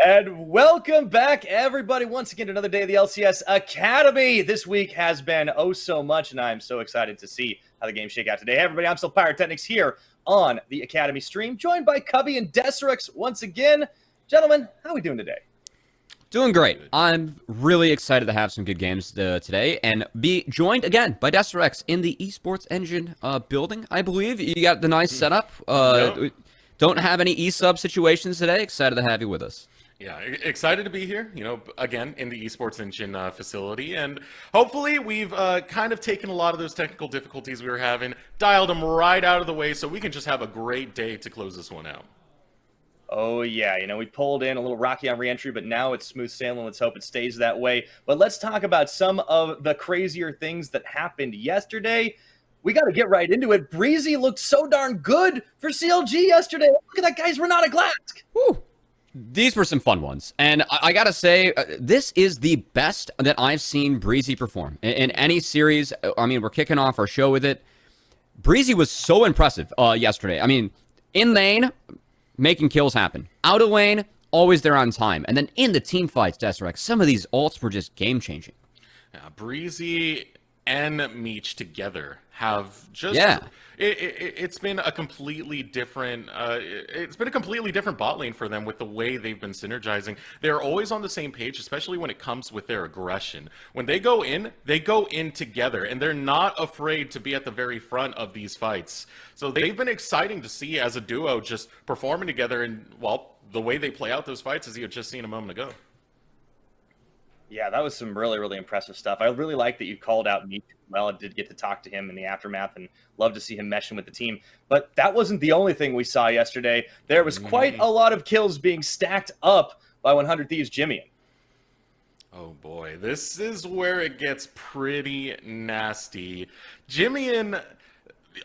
And welcome back, everybody, once again to another day of the LCS Academy. This week has been oh so much, and I'm so excited to see how the games shake out today. Hey, everybody, I'm still Pyrotechnics here on the Academy stream, joined by Cubby and Desirix once again. Gentlemen, how are we doing today? Doing great. I'm really excited to have some good games today and be joined again by Desirix in the Esports Engine building, I believe. You got the nice setup. Don't have any eSub situations today. Excited to have you with us. Yeah, excited to be here, again, in the Esports Engine facility. And hopefully we've kind of taken a lot of those technical difficulties we were having, dialed them right out of the way so we can just have a great day to close this one out. Oh, yeah. We pulled in a little rocky on reentry, but now it's smooth sailing. Let's hope it stays that way. But let's talk about some of the crazier things that happened yesterday. We got to get right into it. Breezy looked so darn good for CLG yesterday. Look at that guy's Renata Glask. Whew. These were some fun ones. And I got to say, this is the best that I've seen Breezy perform in any series. I mean, we're kicking off our show with it. Breezy was so impressive yesterday. I mean, in lane, making kills happen. Out of lane, always there on time. And then in the team fights, Desirix, some of these ults were just game-changing. Yeah, Breezy and Meech together have just it's been a completely different bot lane for them with the way they've been synergizing. They're always on the same page, especially when it comes with their aggression. When they go in together, and they're not afraid to be at the very front of these fights. So they've been exciting to see as a duo just performing together, and well, the way they play out those fights, as you had just seen a moment ago. Yeah, that was some really, really impressive stuff. I really like that you called out Meech as well. I did get to talk to him in the aftermath and love to see him meshing with the team. But that wasn't the only thing we saw yesterday. There was quite a lot of kills being stacked up by 100 Thieves Jimmy. Oh boy, this is where it gets pretty nasty. Jimmy,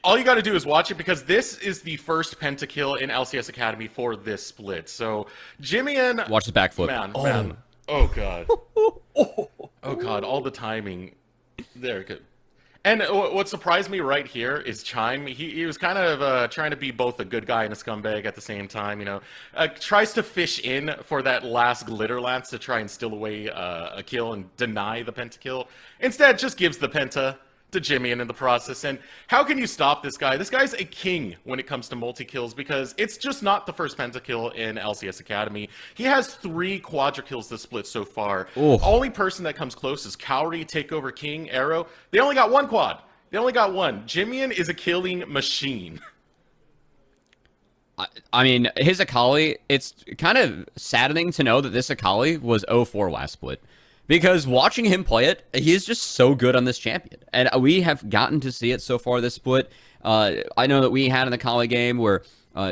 all you got to do is watch it, because this is the first pentakill in LCS Academy for this split. So Jimmy, watch the backflip. Man. Oh god. Oh god, all the timing. There, good. And what surprised me right here is Chime. He was kind of trying to be both a good guy and a scumbag at the same time, tries to fish in for that last glitter lance to try and steal away a kill and deny the pentakill. Instead, just gives the penta to Jimmy in the process. And how can you stop this guy? This guy's a king when it comes to multi-kills, because it's just not the first pentakill in LCS Academy. He has 3 quadra kills this split so far. Ooh. Only person that comes close is Cowrie, Takeover King, Arrow. They only got 1 quad. They only got 1. Jimmy is a killing machine. I mean, his Akali, it's kind of saddening to know that this Akali was 0-4 last split. Because watching him play it, he is just so good on this champion. And we have gotten to see it so far this split. I know that we had an Akali game where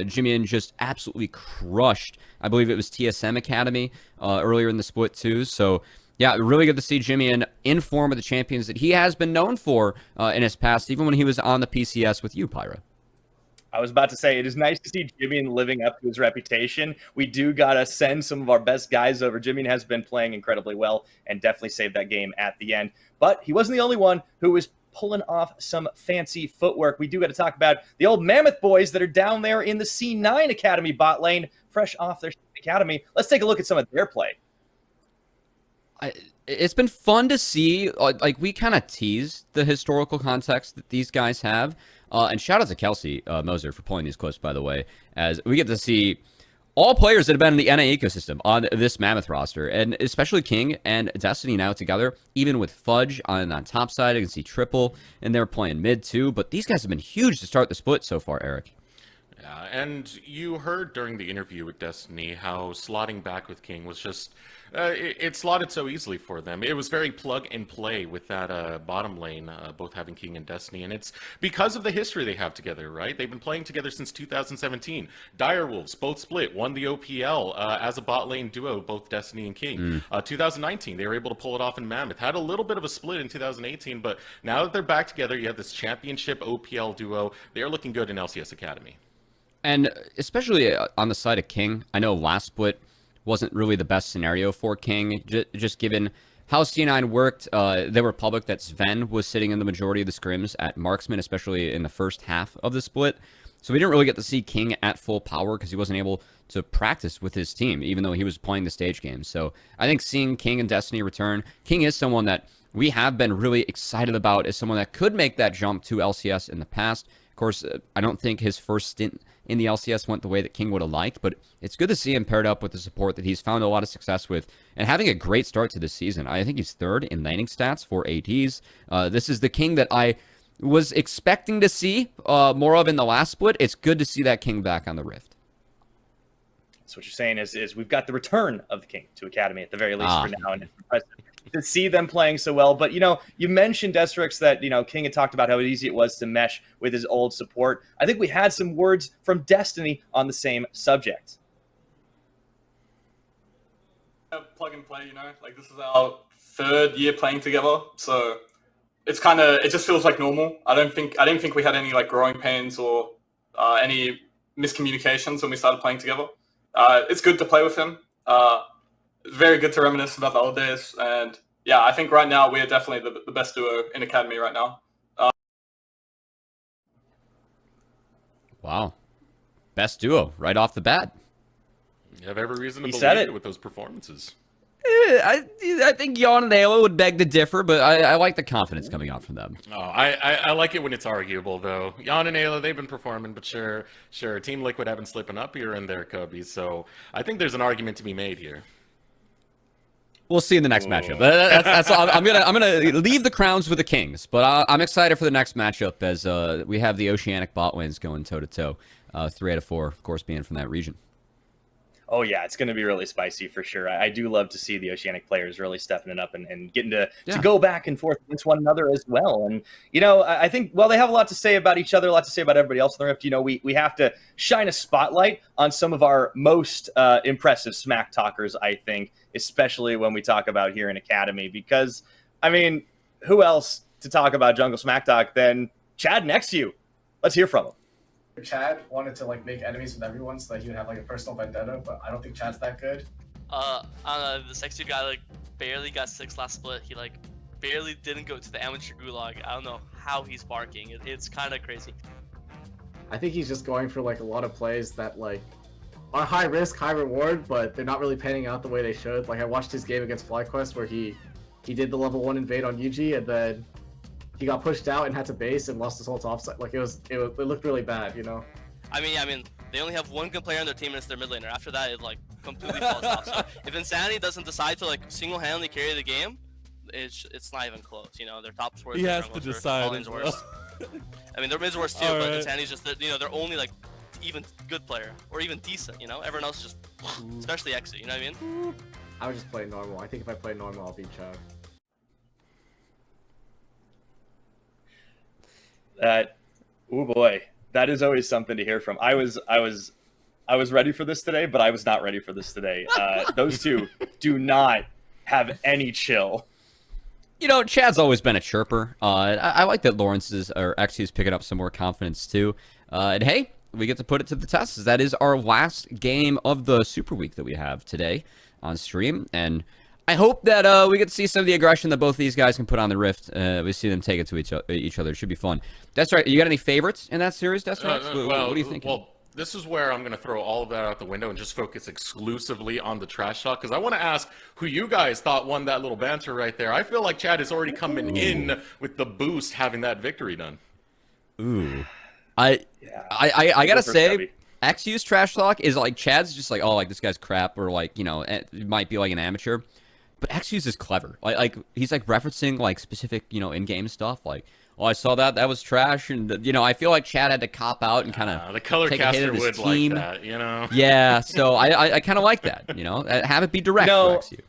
Jimmy just absolutely crushed, I believe it was TSM Academy earlier in the split too. So yeah, really good to see Jimmy in form of the champions that he has been known for in his past, even when he was on the PCS with you, Pyra. I was about to say, it is nice to see Jimmy living up to his reputation. We do got to send some of our best guys over. Jimmy has been playing incredibly well and definitely saved that game at the end. But he wasn't the only one who was pulling off some fancy footwork. We do got to talk about the old Mammoth boys that are down there in the C9 Academy bot lane, fresh off their academy. Let's take a look at some of their play. It's been fun to see, like, we kind of tease the historical context that these guys have. And shout out to Kelsey Moser for pulling these clips, by the way, as we get to see all players that have been in the NA ecosystem on this Mammoth roster, and especially King and Destiny now together, even with Fudge on top side. You can see Triple, and they're playing mid too, but these guys have been huge to start the split so far, Eric. Yeah, and you heard during the interview with Destiny how slotting back with King was just, it slotted so easily for them. It was very plug and play with that bottom lane, both having King and Destiny, and it's because of the history they have together, right? They've been playing together since 2017. Direwolves both split, won the OPL as a bot lane duo, both Destiny and King. 2019, they were able to pull it off in Mammoth. Had a little bit of a split in 2018, but now that they're back together, you have this championship OPL duo. They are looking good in LCS Academy. And especially on the side of King, I know last split wasn't really the best scenario for King, just given how C9 worked, they were public that Sven was sitting in the majority of the scrims at marksman, especially in the first half of the split. So we didn't really get to see King at full power because he wasn't able to practice with his team, even though he was playing the stage game. So I think seeing King and Destiny return, King is someone that we have been really excited about as someone that could make that jump to LCS in the past. Of course, I don't think his first stint in the LCS went the way that King would have liked, but it's good to see him paired up with the support that he's found a lot of success with and having a great start to this season. I think he's third in landing stats for ADs. This is the King that I was expecting to see more of in the last split. It's good to see that King back on the Rift. So what you're saying is we've got the return of the King to Academy at the very least for now, and it's impressive to see them playing so well. But, you mentioned, Destrix, that, King had talked about how easy it was to mesh with his old support. I think we had some words from Destiny on the same subject. Plug and play, like this is our third year playing together, so it just feels like normal. I didn't think we had any like growing pains or any miscommunications when we started playing together. It's good to play with him. It's very good to reminisce about the old days, and yeah, I think right now we're definitely the best duo in Academy right now. Wow, best duo right off the bat. You have every reason to believe said it with those performances. I think Yawn and Ayla would beg to differ, but I like the confidence coming out from them. Oh, I like it when it's arguable, though. Jan and Ayla, they've been performing, but sure, Team Liquid have been slipping up here and there, Cubbies. So I think there's an argument to be made here. We'll see in the next matchup. That's I'm gonna leave the crowns with the Kings, but I'm excited for the next matchup as we have the Oceanic bot lanes going toe to toe. 3 out of 4, of course, being from that region. Oh, yeah, it's going to be really spicy for sure. I do love to see the Oceanic players really stepping it up and getting to go back and forth against one another as well. And, I think, well, they have a lot to say about each other, a lot to say about everybody else in the Rift. We have to shine a spotlight on some of our most impressive smack talkers, I think, especially when we talk about here in Academy. Because, I mean, who else to talk about Jungle Smack Talk than Chad next to you? Let's hear from him. Chad wanted to make enemies with everyone so that he would have a personal vendetta, but I don't think Chad's that good. The sexy guy barely got 6 last split. He barely didn't go to the amateur gulag. I don't know how he's barking. It's kind of crazy. I think he's just going for a lot of plays that are high risk, high reward, but they're not really panning out the way they should. I watched his game against FlyQuest where he did the level 1 invade on UG and then he got pushed out and had to base and lost his whole top side. It looked really bad, I mean, they only have one good player on their team and it's their mid laner. After that, it completely falls off. So if Insanity doesn't decide to single-handedly carry the game, it's not even close. Their top's worse. He has to decide. Worse. I mean, their mid's worse too, but Insanity's just they're only even good player or even decent. Everyone else just, especially Exit. You know what I mean? I would just play normal. I think if I play normal, I'll beat Chad. Oh boy, that is always something to hear from. I was ready for this today, but I was not ready for this today. Those two do not have any chill. Chad's always been a chirper. I like that Lawrence is picking up some more confidence too. And hey, we get to put it to the test. That is our last game of the Super Week that we have today on stream, and I hope that we get to see some of the aggression that both these guys can put on the Rift. We see them take it to each other. It should be fun. That's right. You got any favorites in that series, That's right. What do you think? Well, this is where I'm going to throw all of that out the window and just focus exclusively on the trash talk, because I want to ask who you guys thought won that little banter right there. I feel like Chad is already coming in with the boost, having that victory done. Ooh. I got to say, XU's trash talk is Chad's just this guy's crap, or it might be an amateur. But XU's is clever. He's referencing specific, in-game stuff. Oh, I saw that was trash, and I feel like Chad had to cop out and kind of the color take a hit caster at his would team. like that, Yeah, so I kind of like that, have it be direct for XU.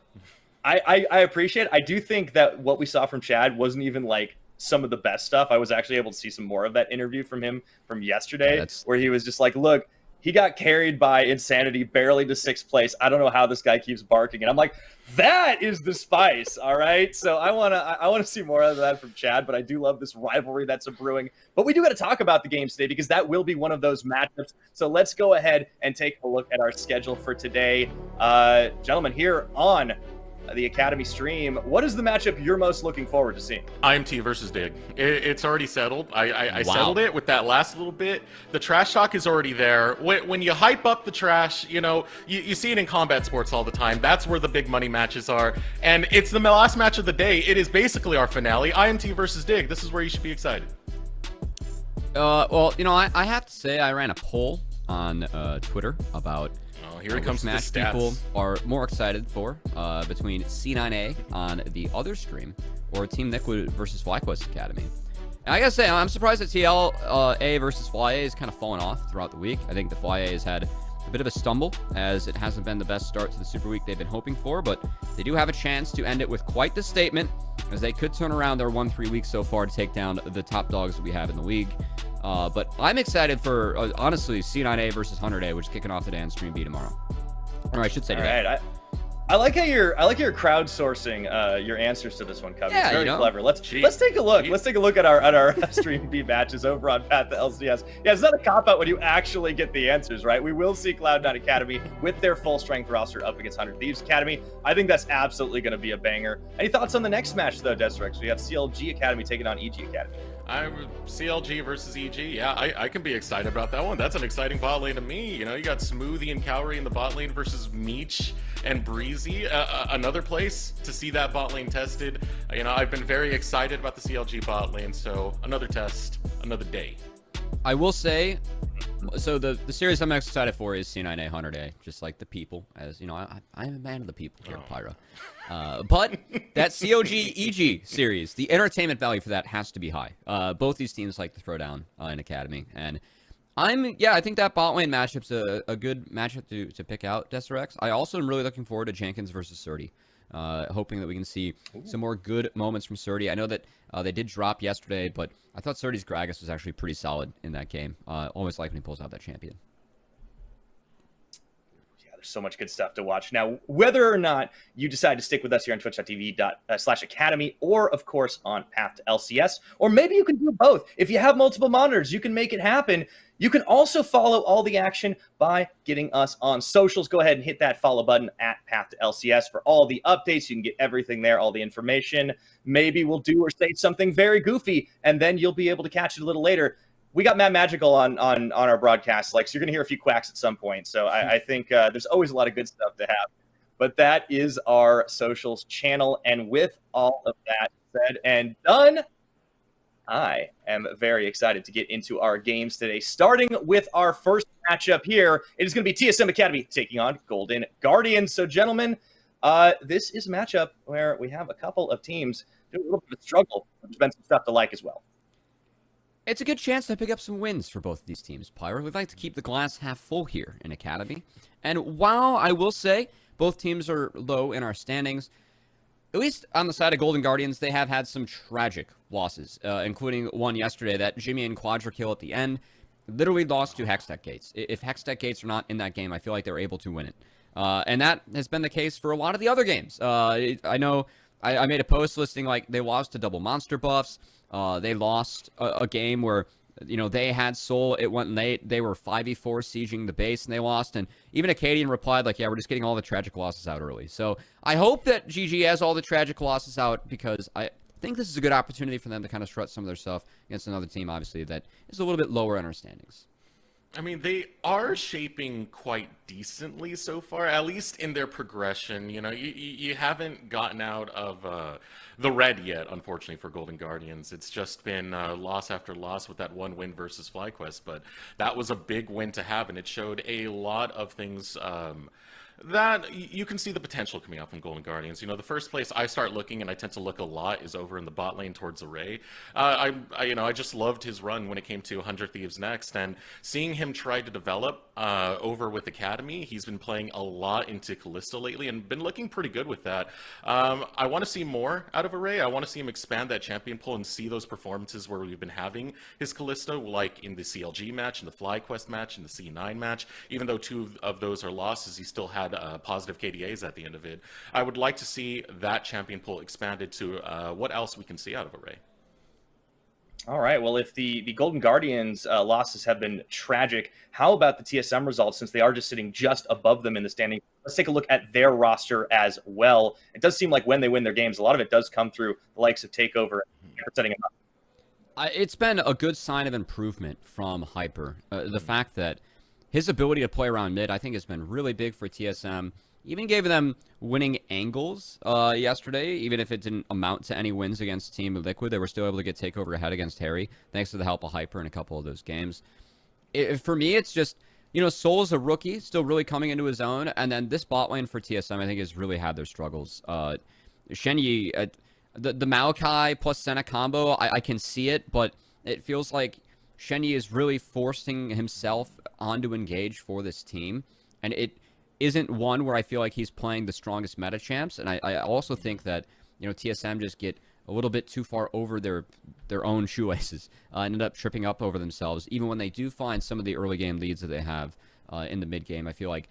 I appreciate it. I do think that what we saw from Chad wasn't even some of the best stuff. I was actually able to see some more of that interview from him from yesterday, where he was just look, he got carried by Insanity barely to 6th place. I don't know how this guy keeps barking. And I'm like, that is the spice, all right? So I wanna see more of that from Chad, but I do love this rivalry that's brewing. But we do got to talk about the games today, because that will be one of those matchups. So let's go ahead and take a look at our schedule for today. Gentlemen, here on the Academy stream. What is the matchup you're most looking forward to seeing? IMT versus Dig. It's already settled. I Wow. settled it with that last little bit. The trash talk is already there. When you hype up the trash, you know, you see it in combat sports all the time. That's where the big money matches are. And it's the last match of the day. It is basically our finale. IMT versus Dig. This is where you should be excited. Well, you know, I have to say I ran a poll on Twitter about Here it comes to the match stats. people are more excited for between C9A on the other stream or Team Liquid versus FlyQuest Academy. And I gotta say, I'm surprised that TLA versus FlyA has kind of fallen off throughout the week. I think the FlyA has had a bit of a stumble, as it hasn't been the best start to the Super Week they've been hoping for, but they do have a chance to end it with quite the statement, as they could turn around their 1-3 weeks so far to take down the top dogs that we have in the league. But I'm excited for, honestly, C9A versus 100A, which is kicking off the day on Stream B tomorrow. Or I should say today. All right, I like how you're crowdsourcing your answers to this one, Cubby. Yeah, It's very you know. clever. Let's take a look. Let's take a look at our Stream B matches over on Path to LCS. Yeah, it's not a cop out when you actually get the answers, right? We will see Cloud9 Academy with their full strength roster up against 100 Thieves Academy. I think that's absolutely going to be a banger. Any thoughts on the next match though, Desrex? We have CLG Academy taking on EG Academy. I'm CLG versus EG. Yeah, I can be excited about that one. That's an exciting bot lane to me. You know, you got Smoothie and Cowrie in the bot lane versus Meech and Breezy. Another place to see that bot lane tested. You know, I've been very excited about the CLG bot lane, so another test, another day. I will say, so the series I'm most excited for is C9A 100A, just like the people, as you know, I'm a man of the people here, Pyro. But that COG EG series, the entertainment value for that has to be high. Both these teams like to throw down in Academy, and I think that bot lane matchup's a good matchup to pick out, Desrex. I also am really looking forward to Jenkins versus Surdy. Hoping that we can see some more good moments from Surdy. I know that they did drop yesterday, but I thought Surdy's Gragas was actually pretty solid in that game. Always like when he pulls out that champion. So much good stuff to watch. Now, whether or not you decide to stick with us here on twitch.tv/academy, or of course on Path to LCS, or maybe you can do both. If you have multiple monitors, you can make it happen. You can also follow all the action by getting us on socials. Go ahead and hit that follow button at Path to LCS for all the updates. You can get everything there, all the information. Maybe we'll do or say something very goofy, and then you'll be able to catch it a little later. We got Matt Magical on our broadcast, so you're going to hear a few quacks at some point. So I think there's always a lot of good stuff to have. But that is our socials channel. And with all of that said and done, I am very excited to get into our games today. Starting with our first matchup here, it is going to be TSM Academy taking on Golden Guardians. So, gentlemen, this is a matchup where we have a couple of teams doing a little bit of a struggle. There's been some stuff to like as well. It's a good chance to pick up some wins for both of these teams, Pyro. We'd like to keep the glass half full here in Academy. And while I will say both teams are low in our standings, at least on the side of Golden Guardians, they have had some tragic losses, including one yesterday that Jimmy and Quadra kill at the end literally lost to Hextech Gates. If Hextech Gates are not in that game, I feel like they're able to win it. And that has been the case for a lot of the other games. I know I made a post listing like they lost to double monster buffs. They lost a game where, you know, they had Soul. It went late. They were 5v4 sieging the base, and they lost. And even Acadian replied, like, yeah, we're just getting all the tragic losses out early. So I hope that GG has all the tragic losses out, because I think this is a good opportunity for them to kind of strut some of their stuff against another team, obviously, that is a little bit lower in our standings. I mean, they are shaping quite decently so far, at least in their progression. You know, you haven't gotten out of the red yet, unfortunately, for Golden Guardians. It's just been loss after loss with that one win versus FlyQuest, but that was a big win to have, and it showed a lot of things that you can see the potential coming out from Golden Guardians. You know, the first place I start looking, and I tend to look a lot, is over in the bot lane towards Array. I just loved his run when it came to 100 Thieves Next, and seeing him try to develop over with Academy. He's been playing a lot into Kalista lately and been looking pretty good with that. I want to see more out of Array. I want to see him expand that champion pool and see those performances where we've been having his Kalista, like in the CLG match, in the FlyQuest match, in the C9 match. Even though 2 of those are losses, he still had positive KDAs at the end of it. I would like to see that champion pool expanded to what else we can see out of Array. All right. Well, if the Golden Guardians losses have been tragic, how about the TSM results since they are just sitting just above them in the standing? Let's take a look at their roster as well. It does seem like when they win their games, a lot of it does come through the likes of Takeover and setting them up. It's been a good sign of improvement from Hyper. The fact that his ability to play around mid, I think, has been really big for TSM. Even gave them winning angles yesterday, even if it didn't amount to any wins against Team Liquid. They were still able to get Takeover ahead against Harry, thanks to the help of Hyper in a couple of those games. For me, it's just, Soul is a rookie, still really coming into his own, and then this bot lane for TSM, I think, has really had their struggles. Shenyi, the Maokai plus Senna combo, I can see it, but it feels like Shenyi is really forcing himself onto engage for this team, and it isn't one where I feel like he's playing the strongest meta champs, and I also think that, TSM just get a little bit too far over their own shoelaces and end up tripping up over themselves, even when they do find some of the early game leads that they have in the mid game. I feel like,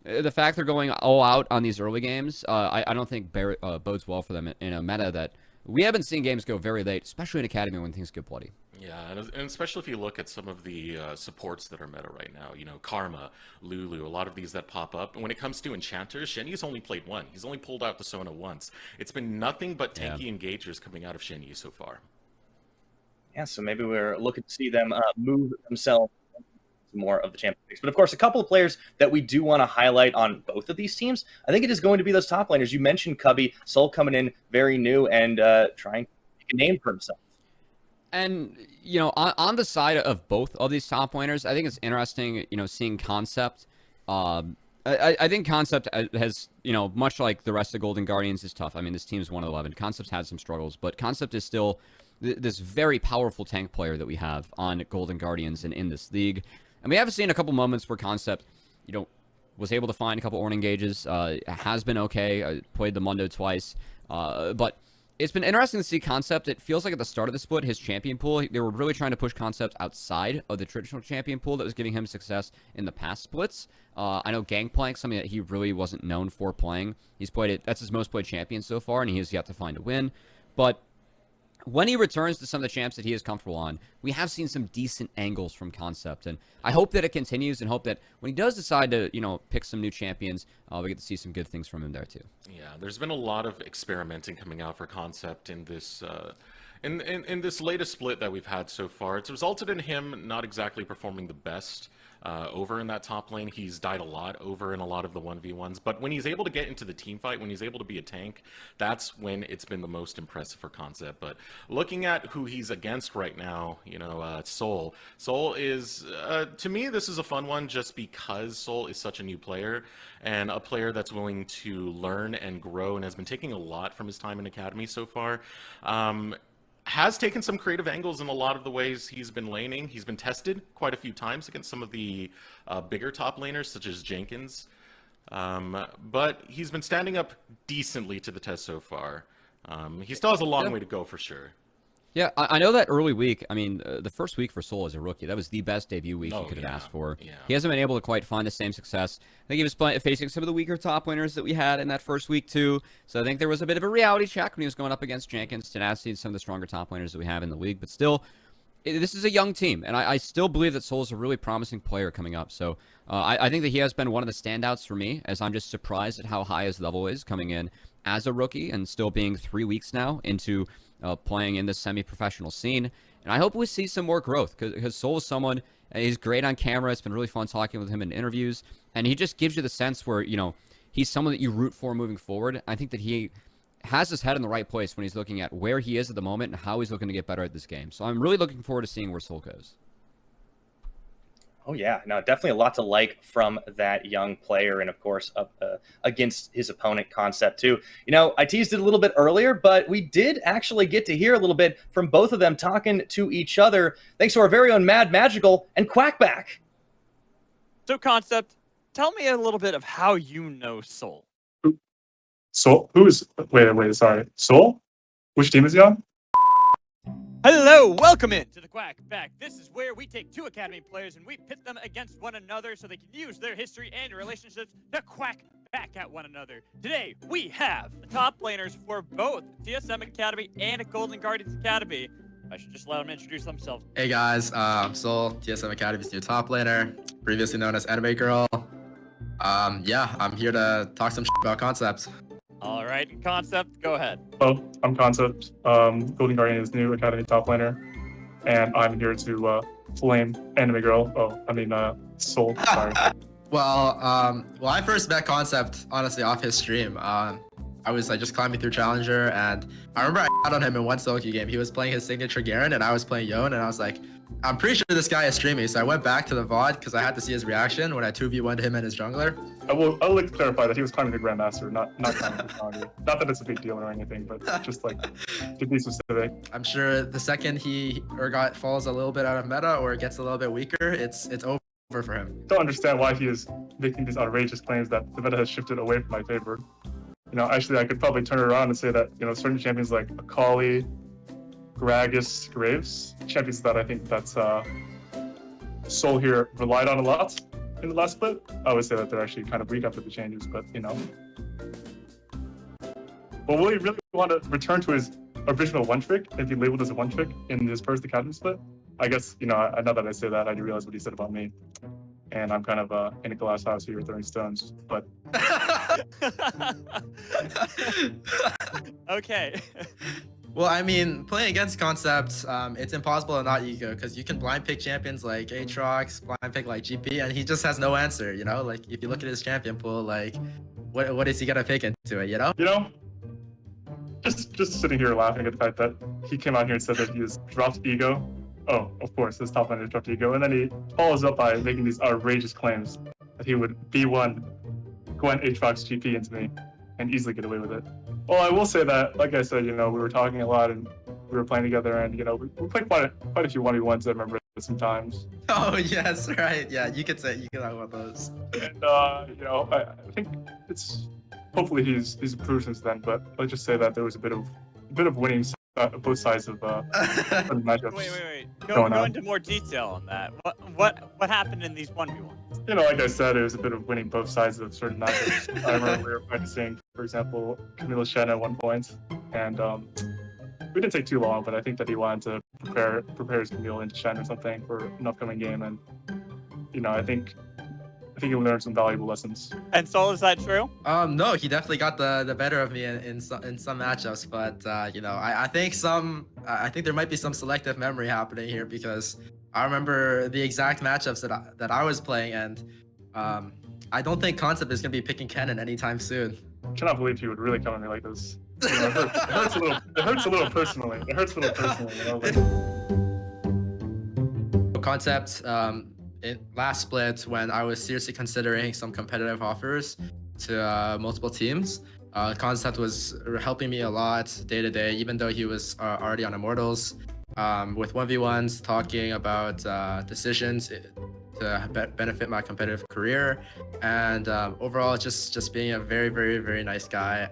the fact they're going all out on these early games, I don't think bodes well for them in a meta that we haven't seen games go very late, especially in Academy when things get bloody. Yeah, and especially if you look at some of the supports that are meta right now, Karma, Lulu, a lot of these that pop up. And when it comes to enchanters, Shenyi's only played one. He's only pulled out the Sona once. It's been nothing but tanky engagers coming out of Shenyi so far. Yeah, so maybe we're looking to see them move themselves more of the champion picks. But of course, a couple of players that we do want to highlight on both of these teams, I think it is going to be those top laners. You mentioned Cubby, Soul coming in very new and trying to make a name for himself. And, on the side of both of these top laners, I think it's interesting, seeing Concept. I think Concept has, much like the rest of Golden Guardians, is tough. I mean, this team's 1-11. Concept's had some struggles, but Concept is still this very powerful tank player that we have on Golden Guardians and in this league. And we have seen a couple moments where Concept, was able to find a couple Orn engages, has been okay, played the Mundo twice, but it's been interesting to see Concept. It feels like at the start of the split, his champion pool, they were really trying to push Concept outside of the traditional champion pool that was giving him success in the past splits. I know Gangplank, something that he really wasn't known for playing. He's played it, that's his most played champion so far, and he has yet to find a win. But when he returns to some of the champs that he is comfortable on, we have seen some decent angles from Concept, and I hope that it continues and hope that when he does decide to, pick some new champions, we get to see some good things from him there too. Yeah, there's been a lot of experimenting coming out for Concept in this in this latest split that we've had so far. It's resulted in him not exactly performing the best over in that top lane. He's died a lot over in a lot of the 1v1s, but when he's able to get into the team fight, when he's able to be a tank, that's when it's been the most impressive for Concept. But looking at who he's against right now, Soul is, to me, this is a fun one just because Soul is such a new player and a player that's willing to learn and grow and has been taking a lot from his time in Academy so far. Has taken some creative angles in a lot of the ways he's been laning. He's been tested quite a few times against some of the bigger top laners, such as Jenkins. But he's been standing up decently to the test so far. He still has a long way to go for sure. Yeah, I know that early week, I mean, the first week for Soul as a rookie, that was the best debut week he could have asked for. Yeah. He hasn't been able to quite find the same success. I think he was facing some of the weaker top winners that we had in that first week too. So I think there was a bit of a reality check when he was going up against Jenkins, Tenacity, and some of the stronger top winners that we have in the league. But still, this is a young team, and I still believe that Soul is a really promising player coming up. So I think that he has been one of the standouts for me, as I'm just surprised at how high his level is coming in as a rookie and still being 3 weeks now into playing in this semi-professional scene. And I hope we see some more growth because Soul is someone, he's great on camera. It's been really fun talking with him in interviews. And he just gives you the sense where, he's someone that you root for moving forward. I think that he has his head in the right place when he's looking at where he is at the moment and how he's looking to get better at this game. So I'm really looking forward to seeing where Soul goes. Oh, yeah. No, definitely a lot to like from that young player. And, of course, against his opponent Concept, too. I teased it a little bit earlier, but we did actually get to hear a little bit from both of them talking to each other, thanks to our very own Mad Magical and Quackback. So, Concept, tell me a little bit of how you know Soul. Soul? Wait, sorry. Soul? Which team is he on? Hello, welcome in to the Quack Back. This is where we take two Academy players and we pit them against one another so they can use their history and relationships to quack back at one another. Today, we have the top laners for both TSM Academy and Golden Guardians Academy. I should just let them introduce themselves. Hey guys, I'm Soul, TSM Academy's new top laner, previously known as Anime Girl. Yeah, I'm here to talk some shit about concepts. All right, Concept, go ahead. Hello, I'm Concept, Golden Guardian's new Academy top laner, and I'm here to flame Anime Girl. Oh, I mean, Soul, sorry. Well, I first met Concept, honestly, off his stream. I was like just climbing through Challenger, and I remember I got on him in one solo queue game. He was playing his signature Garen, and I was playing Yone, and I was like, I'm pretty sure this guy is streaming. So I went back to the VOD because I had to see his reaction when I 2v1'd him and his jungler. I would like to clarify that he was climbing the Grandmaster, not climbing the Kage. Not that it's a big deal or anything, but just like to be specific. I'm sure the second he falls a little bit out of meta or gets a little bit weaker, it's over for him. Don't understand why he is making these outrageous claims that the meta has shifted away from my favor. You know, actually, I could probably turn it around and say that, you know, certain champions like Akali, Gragas, Graves, champions that I think that's Soul here relied on a lot in the last split. I would say that they're actually kind of weak after the changes, but, you know. But will he really want to return to his original one trick if he labeled as a one trick in his first Academy split? I guess, you know, now that I say that, I do realize what he said about me. And I'm kind of in a glass house here throwing stones, but... Okay. Well, I mean, playing against Concept, it's impossible to not ego, because you can blind pick champions like Aatrox, blind pick like GP, and he just has no answer, you know? Like, if you look at his champion pool, like, what is he gonna pick into it, you know? You know, just sitting here laughing at the fact that he came out here and said that he has dropped ego. Oh, of course, his top laner dropped ego, and then he follows up by making these outrageous claims that he would B1 Gwen Aatrox GP into me and easily get away with it. Well, I will say that, like I said, you know, we were talking a lot and we were playing together, and you know, we played quite a few 1v1s. I remember sometimes. Oh yes, right. Yeah, you could talk about those. And you know, I think it's hopefully he's improved since then. But let's just say that there was a bit of winning both sides of matchups. Wait. Go into more detail on that. What happened in these 1v1s? You know, like I said, it was a bit of winning both sides of certain matchups. I remember we were practicing, for example, Camilo Shen at one point, and we didn't take too long, but I think that he wanted to prepare his Camille into Shen or something for an upcoming game, and you know, I think he learned some valuable lessons. And Soul, is that true? No, he definitely got the better of me in some matchups, but you know, I think there might be some selective memory happening here, because I remember the exact matchups that I was playing, and I don't think Concept is gonna be picking Kennen anytime soon. I cannot believe he would really come at me like this. You know, it hurts a little. It hurts a little personally. It hurts a little personally. You know, Concept. In last split, when I was seriously considering some competitive offers to multiple teams, Concept was helping me a lot day to day, even though he was already on Immortals, with 1v1s, talking about decisions to benefit my competitive career, and overall just being a very, very, very nice guy.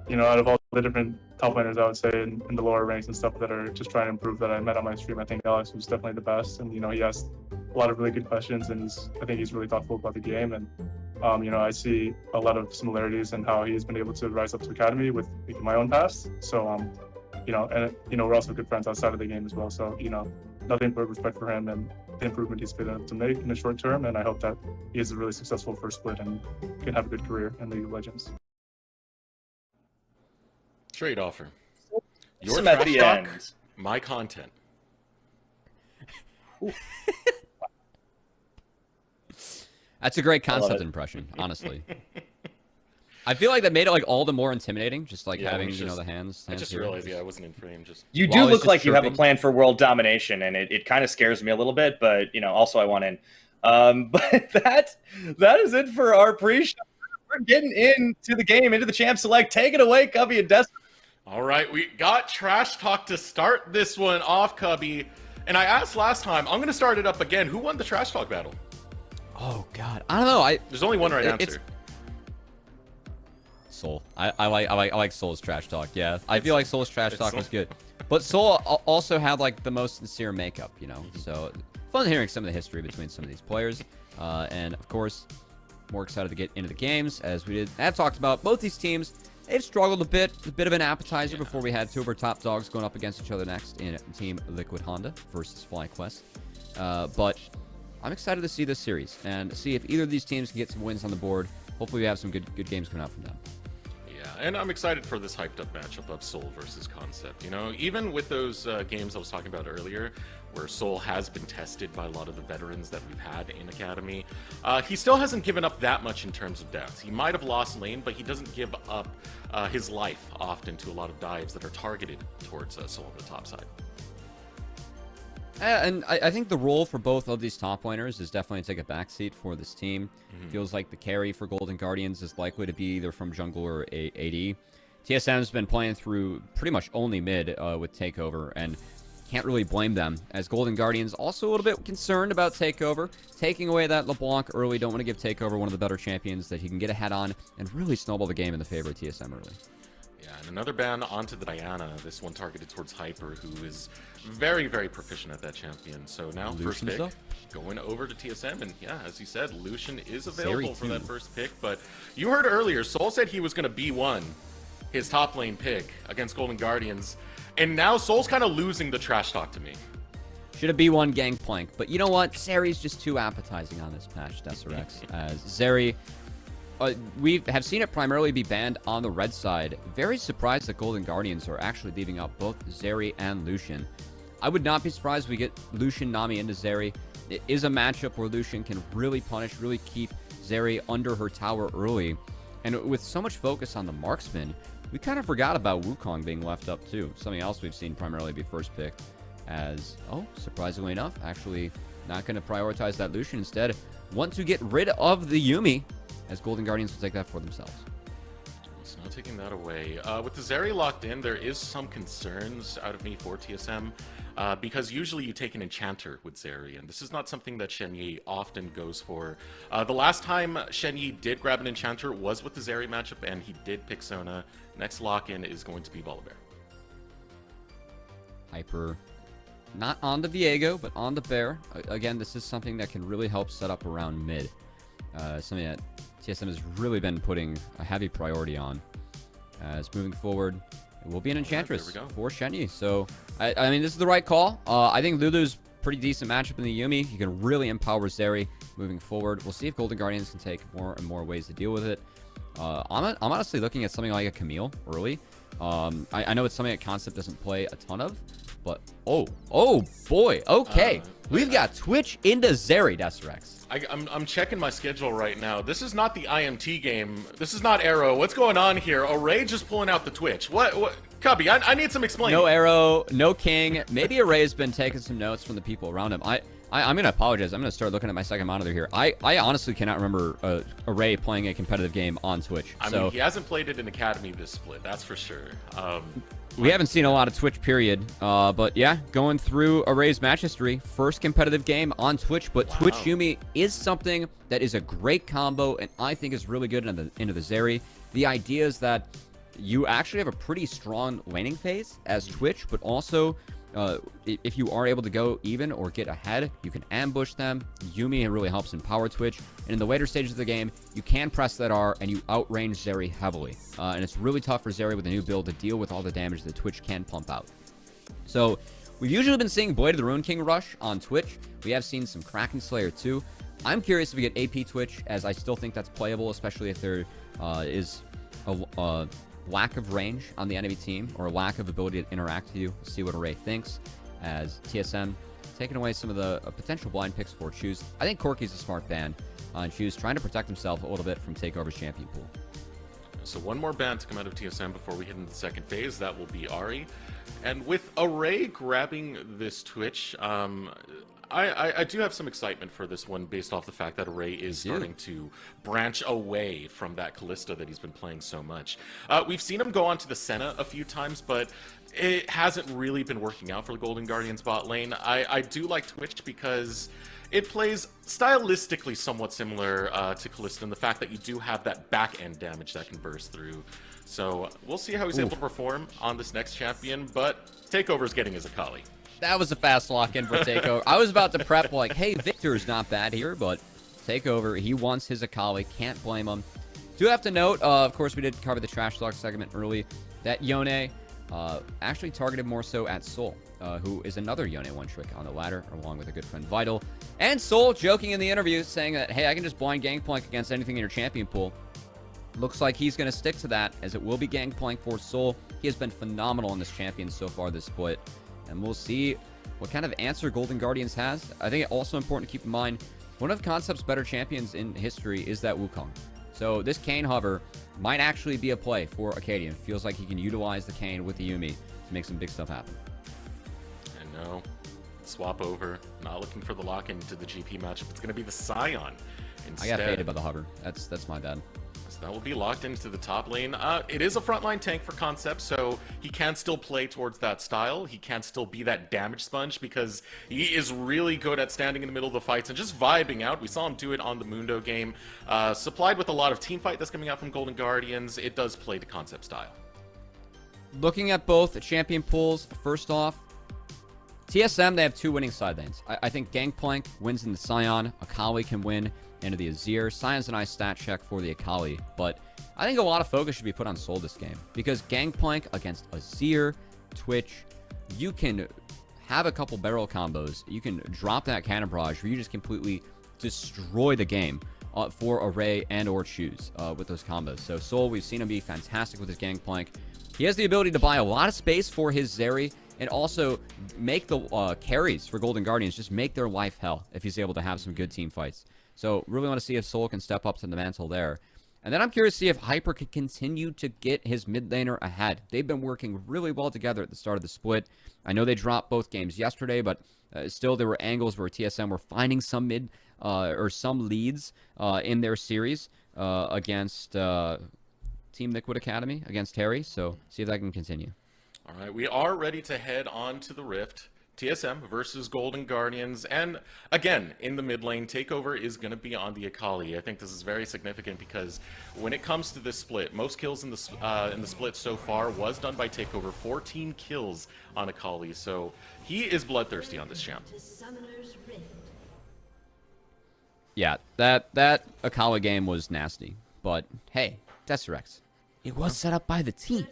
You know, out of all the different top laners, I would say in the lower ranks and stuff that are just trying to improve that I met on my stream, I think Alex was definitely the best. And you know, he asked a lot of really good questions, and I think he's really thoughtful about the game. And you know, I see a lot of similarities in how he's been able to rise up to Academy with my own past. So you know, and you know, we're also good friends outside of the game as well. So you know, nothing but respect for him and the improvement he's been able to make in the short term. And I hope that he has a really successful first split and can have a good career in League of Legends. Trade offer. Your Some at trash the talk, end. my content. That's a great I love Concept it. impression, honestly. I feel like that made it like all the more intimidating, just like Yeah, having, when he's you know, just- the hands. I just here. realized, yeah, I wasn't in frame. Just You While do he's look just like you have a chirping. plan for world domination, and it kind of scares me a little bit, but you know, also I want in. But that is it for our pre-show. We're getting into the game, into the champ select. Take it away, Cubby and Destin. all right. We got trash talk to start this one off, Cubby. And I asked last time. I'm gonna start it up again. Who won the trash talk battle? Oh God, I don't know. There's only one right It's- answer. Soul. I like Soul's trash talk. Yeah, I feel like Soul's trash talk was good, but Soul also had like the most sincere makeup, you know. So fun hearing some of the history between some of these players, and of course, more excited to get into the games as we have talked about. Both these teams they've struggled a bit of an appetizer before we had two of our top dogs going up against each other next in Team Liquid Honda versus FlyQuest. But I'm excited to see this series and see if either of these teams can get some wins on the board. Hopefully we have some good games coming out from them. Yeah, and I'm excited for this hyped up matchup of Soul versus Concept. You know, even with those games I was talking about earlier, where Soul has been tested by a lot of the veterans that we've had in Academy, he still hasn't given up that much in terms of deaths. He might have lost lane, but he doesn't give up his life often to a lot of dives that are targeted towards Soul on the top side. And I think the role for both of these top laners is definitely to take a backseat for this team. Feels like the carry for Golden Guardians is likely to be either from jungle or AD. TSM's been playing through pretty much only mid with Takeover, and can't really blame them, as Golden Guardians also a little bit concerned about Takeover. Taking away that LeBlanc early, don't want to give Takeover one of the better champions that he can get ahead on and really snowball the game in the favor of TSM early. Yeah, and another ban onto the Diana, this one targeted towards Hyper, who is very, very proficient at that champion. So now, first pick, going over to TSM, and yeah, as you said, Lucian is available for that first pick, but you heard earlier, Soul said he was going to B1 his top lane pick against Golden Guardians, and now Soul's kind of losing the trash talk to me. Should have B1 Gangplank, but you know what? Zeri's just too appetizing on this patch, Desirx, as Zeri... we have seen it primarily be banned on the red side. Very surprised that Golden Guardians are actually leaving out both Zeri and Lucian. I would not be surprised if we get Lucian Nami into Zeri. It is a matchup where Lucian can really punish, really keep Zeri under her tower early. And with so much focus on the marksman, we kind of forgot about Wukong being left up too. Something else we've seen primarily be first pick as, surprisingly enough, actually not going to prioritize that Lucian. Instead, want to get rid of the Yuumi, as Golden Guardians will take that for themselves. So now taking that away. With the Zeri locked in, there is some concerns out of me for TSM, because usually you take an Enchanter with Zeri, and this is not something that Shenyi often goes for. The last time Shenyi did grab an Enchanter was with the Zeri matchup, and he did pick Sona. Next lock-in is going to be Volibear. Hyper, not on the Viego, but on the Bear. Again, this is something that can really help set up around mid. Something that TSM has really been putting a heavy priority on. As moving forward, it will be an Enchantress for Shenyi. So, I mean, this is the right call. I think Lulu's pretty decent matchup in the Yuumi. You can really empower Zeri moving forward. We'll see if Golden Guardians can take more and more ways to deal with it. I'm honestly looking at something like a Camille early. I know it's something that Concept doesn't play a ton of, but oh boy, okay. We've got Twitch into Zeri, Desirx. I'm checking my schedule right now. This is not the IMT game. This is not Arrow. What's going on here? Array just pulling out the Twitch. What? Cubby, I need some explaining. No Arrow, no King. Maybe Array's been taking some notes from the people around him. I'm going to apologize. I'm going to start looking at my second monitor here. I honestly cannot remember Array playing a competitive game on Twitch. I mean, he hasn't played it in Academy this split, that's for sure. We haven't seen a lot of Twitch, period. But yeah, going through Array's match history, first competitive game on Twitch. But Twitch Yuumi is something that is a great combo, and I think is really good into the Zeri. The idea is that you actually have a pretty strong laning phase as Twitch, but also if you are able to go even or get ahead, you can ambush them. Yuumi really helps empower Twitch. And in the later stages of the game, you can press that R and you outrange Zeri heavily. And it's really tough for Zeri with a new build to deal with all the damage that Twitch can pump out. So we've usually been seeing Blade of the Ruined King rush on Twitch. We have seen some Kraken Slayer too. I'm curious if we get AP Twitch, as I still think that's playable, especially if there is a lack of range on the enemy team or a lack of ability to interact with you. See what Array thinks, as TSM taking away some of the potential blind picks for Choose. I think Corky's a smart ban on Choose, trying to protect himself a little bit from Takeover's champion pool. So one more ban to come out of TSM before we hit into the second phase. That will be Ari. And with Array grabbing this Twitch, I do have some excitement for this one based off the fact that Array is starting to branch away from that Kalista that he's been playing so much. We've seen him go onto the Senna a few times, but it hasn't really been working out for the Golden Guardians bot lane. I do like Twitch because it plays stylistically somewhat similar to Kalista in the fact that you do have that back-end damage that can burst through. So we'll see how he's able to perform on this next champion, but Takeover's getting his Akali. That was a fast lock-in for Takeover. I was about to prep like, hey, Victor's not bad here, but Takeover, he wants his Akali. Can't blame him. Do have to note, of course, we did cover the trash talk segment early, that Yone actually targeted more so at Soul, who is another Yone one-trick on the ladder, along with a good friend Vital. And Soul joking in the interview, saying that, hey, I can just blind Gangplank against anything in your champion pool. Looks like he's going to stick to that, as it will be Gangplank for Soul. He has been phenomenal in this champion so far this split, and we'll see what kind of answer Golden Guardians has. I think it's also important to keep in mind, one of Concept's better champions in history is that Wukong. So this Kayn hover might actually be a play for Acadian. Feels like he can utilize the Kayn with the Yuumi to make some big stuff happen. I know. Swap over. Not looking for the lock-in to the GP matchup. It's going to be the Scion instead. I got baited by the hover. That's my bad. So that will be locked into the top lane. It is a frontline tank for Concept, so he can still play towards that style. He can still be that damage sponge because he is really good at standing in the middle of the fights and just vibing out. We saw him do it on the Mundo game. Supplied with a lot of team fight that's coming out from Golden Guardians, it does play to Concept style. Looking at both champion pools, first off, TSM, they have 2 winning side lanes. I think Gangplank wins in the Scion. Akali can win into the Azir. Sion's a nice stat check for the Akali, but I think a lot of focus should be put on Soul this game, because Gangplank against Azir, Twitch, you can have a couple barrel combos. You can drop that cannon barrage where you just completely destroy the game for Array and or Choose with those combos. So Soul, we've seen him be fantastic with his Gangplank. He has the ability to buy a lot of space for his Zeri and also make the carries for Golden Guardians just make their life hell if he's able to have some good team fights. So really want to see if Soul can step up to the mantle there. And then I'm curious to see if Hyper can continue to get his mid laner ahead. They've been working really well together at the start of the split. I know they dropped both games yesterday, but still there were angles where TSM were finding some mid or some leads in their series against Team Liquid Academy, against Terry. So see if that can continue. All right, we are ready to head on to the Rift. TSM versus Golden Guardians, and again, in the mid lane, Takeover is going to be on the Akali. I think this is very significant because when it comes to this split, most kills in the split so far was done by Takeover, 14 kills on Akali, so he is bloodthirsty on this champ. Yeah, that Akali game was nasty, but hey, Tesseract, it was set up by the team.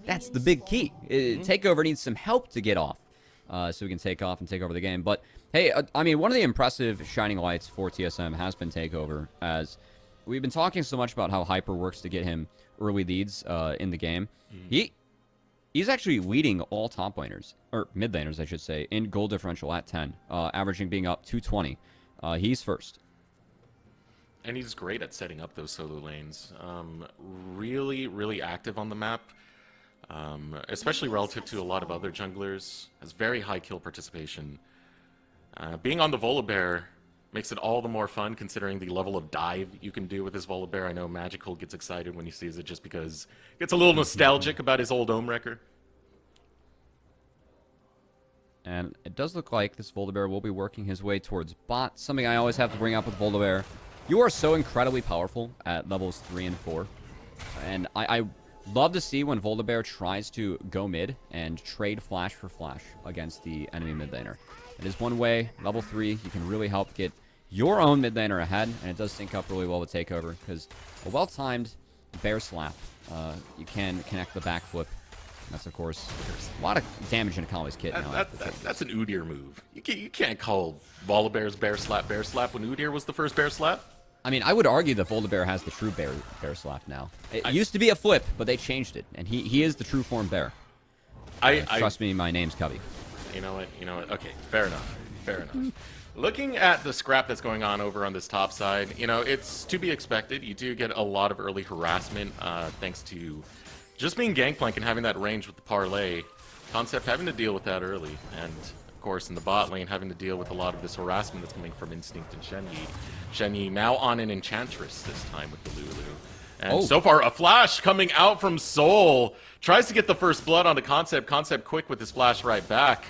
That's the big key. Takeover needs some help to get off. So we can take off and take over the game. But, hey, I mean, one of the impressive shining lights for TSM has been Takeover, as we've been talking so much about how Hyper works to get him early leads in the game. He's actually leading all top laners, or mid laners, I should say, in goal differential at 10, averaging being up 220. He's first. And he's great at setting up those solo lanes. Really, really active on the map. Especially relative to a lot of other junglers, has very high kill participation. Being on the Volibear makes it all the more fun considering the level of dive you can do with this Volibear. I know Magical gets excited when he sees it just because he gets a little nostalgic about his old Ohm Wrecker. And it does look like this Volibear will be working his way towards bot, something I always have to bring up with Volibear. You are so incredibly powerful at levels 3 and 4, and I love to see when Volibear tries to go mid and trade flash for flash against the enemy mid laner. It is one way, level 3, you can really help get your own mid laner ahead, and it does sync up really well with Takeover, because a well-timed bear slap, you can connect the backflip. That's, of course, a lot of damage in Akali's kit now. That's an Udyr move. You can't call Volibear's bear slap when Udyr was the first bear slap. I mean, I would argue that Volibear has the true bear slap now. It used to be a flip, but they changed it, and he is the true form bear. Trust me, my name's Cubby. You know what? Okay, fair enough. Looking at the scrap that's going on over on this top side, it's to be expected. You do get a lot of early harassment thanks to just being Gangplank and having that range with the parlay. Concept having to deal with that early, and of course in the bot lane having to deal with a lot of this harassment that's coming from Instinct and Shenyi. Shenyi now on an Enchantress this time with the Lulu. And so far, a flash coming out from Soul. Tries to get the first blood onto Concept. Concept quick with his flash right back.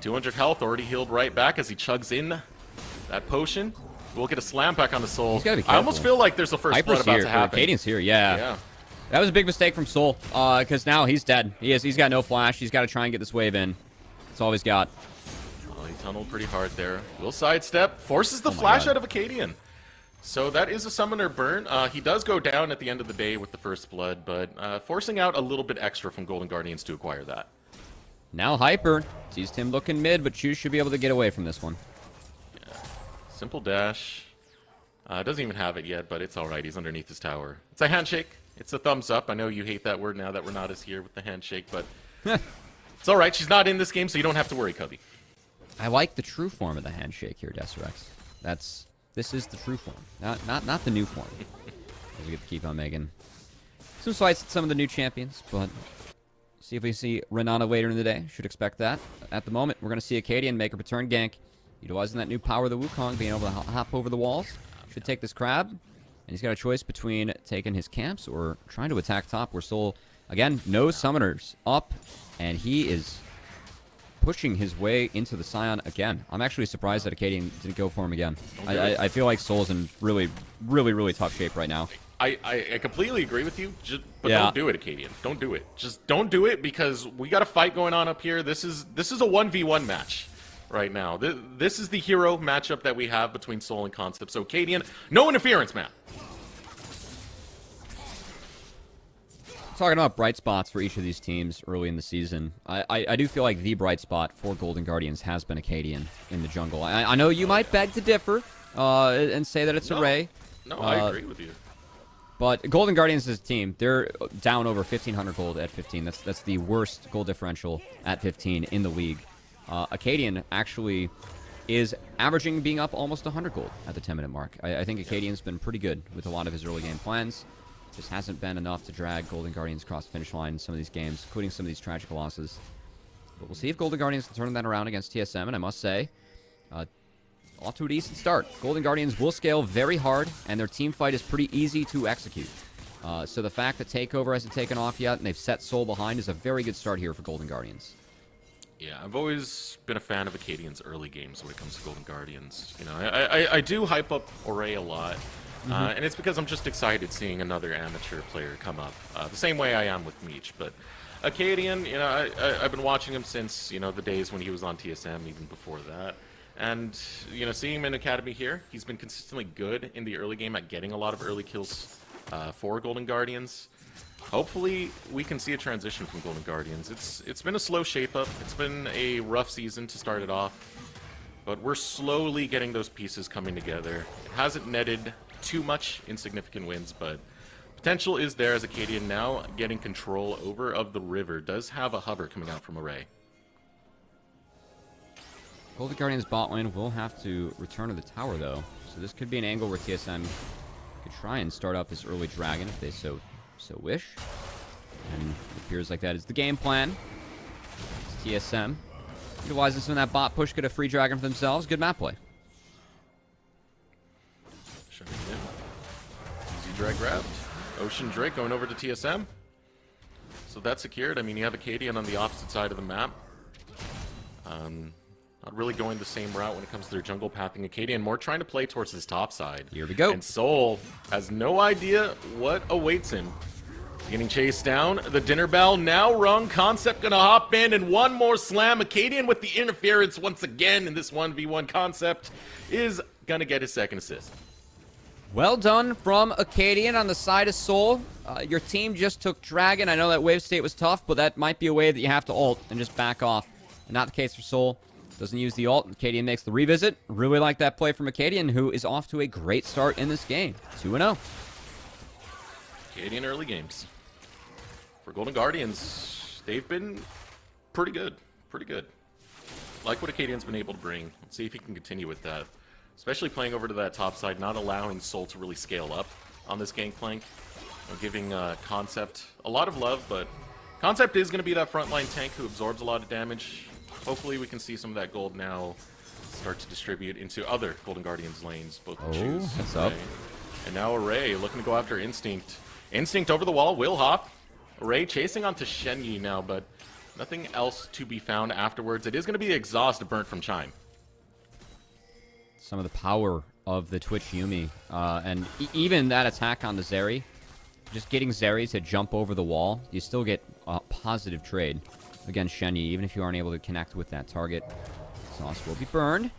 200 health, already healed right back as he chugs in that potion. We'll get a slam back on the Soul. He's gotta be I almost feel like there's a first blood about to happen. Cadian's here, yeah. That was a big mistake from Soul, because now he's dead. He's got no flash. He's got to try and get this wave in. That's all he's got. Oh, he tunneled pretty hard there. Will sidestep. Forces the flash out of Acadian. So that is a summoner burn. He does go down at the end of the day with the first blood, but forcing out a little bit extra from Golden Guardians to acquire that. Now Hyper sees Tim looking mid, but Chu should be able to get away from this one. Yeah. Simple dash. Doesn't even have it yet, but it's alright. He's underneath his tower. It's a handshake. It's a thumbs up. I know you hate that word now that Renata's here with the handshake, but it's alright. She's not in this game, so you don't have to worry, Cubby. I like the true form of the handshake here, Deserex. This is the true form, not the new form. As we get to keep on making some slights at some of the new champions, but see if we see Renata later in the day. Should expect that. At the moment, we're going to see Acadian make a return gank, utilizing that new power of the Wukong, being able to hop over the walls. Should take this crab, and he's got a choice between taking his camps or trying to attack top, where Soul, again, no summoners up, and he is pushing his way into the Scion again. I'm actually surprised that Acadian didn't go for him again. I feel like Soul's in really, really, really tough shape right now. I completely agree with you, but don't do it, Acadian. Don't do it. Just don't do it, because we got a fight going on up here. This is a 1v1 match right now. This is the hero matchup that we have between Soul and Concept. So Acadian, no interference, man. Talking about bright spots for each of these teams early in the season, I do feel like the bright spot for Golden Guardians has been Acadian in the jungle. I know you might beg to differ and say that it's Array. No, I agree with you. But Golden Guardians as a team, they're down over 1,500 gold at 15. That's the worst gold differential at 15 in the league. Acadian actually is averaging being up almost 100 gold at the 10-minute mark. I think Acadian's been pretty good with a lot of his early game plans. Just hasn't been enough to drag Golden Guardians across the finish line in some of these games, including some of these tragic losses. But we'll see if Golden Guardians can turn that around against TSM, and I must say, off to a decent start. Golden Guardians will scale very hard, and their team fight is pretty easy to execute. So the fact that Takeover hasn't taken off yet, and they've set Soul behind, is a very good start here for Golden Guardians. Yeah, I've always been a fan of Acadian's early games when it comes to Golden Guardians. You know, I do hype up Oray a lot. And it's because I'm just excited seeing another amateur player come up. The same way I am with Meech. But Acadian, you know, I've been watching him since, you know, the days when he was on TSM, even before that. And, you know, seeing him in Academy here, he's been consistently good in the early game at getting a lot of early kills for Golden Guardians. Hopefully, we can see a transition from Golden Guardians. It's been a slow shape-up. It's been a rough season to start it off. But we're slowly getting those pieces coming together. It hasn't netted too much in significant wins, but potential is there as Acadian now getting control over of the river. Does have a hover coming out from Array. Golden Guardians bot lane will have to return to the tower, though. So this could be an angle where TSM could try and start up this early dragon if they so wish. And it appears like that is the game plan. It's TSM utilizing some of that bot push, get a free dragon for themselves. Good map play. Easy drag grabbed. Ocean Drake going over to TSM. So that's secured. I mean, you have Acadian on the opposite side of the map. Not really going the same route when it comes to their jungle pathing. Acadian more trying to play towards his top side. Here we go. And Soul has no idea what awaits him. Getting chased down. The dinner bell now rung. Concept gonna hop in, and one more slam. Acadian with the interference once again in this 1v1. Concept is gonna get his second assist. Well done from Acadian on the side of Soul. Your team just took Dragon. I know that wave state was tough, but that might be a way that you have to ult and just back off. And not the case for Soul. Doesn't use the ult. Acadian makes the revisit. Really like that play from Acadian, who is off to a great start in this game. 2-0. Acadian early games. For Golden Guardians, they've been pretty good. Pretty good. Like what Acadian's been able to bring. Let's see if he can continue with that. Especially playing over to that top side, not allowing Soul to really scale up on this gangplank. Giving Concept a lot of love, but Concept is going to be that frontline tank who absorbs a lot of damage. Hopefully we can see some of that gold now start to distribute into other Golden Guardians lanes. Both choose. That's up. And now Array looking to go after Instinct. Instinct over the wall, will hop. Array chasing onto Shenyi now, but nothing else to be found afterwards. It is going to be exhaust burnt from Chime. Some of the power of the Twitch Yumi. And even that attack on the Zeri. Just getting Zeri to jump over the wall. You still get a positive trade against Shenyi, even if you aren't able to connect with that target. Sauce will be burned.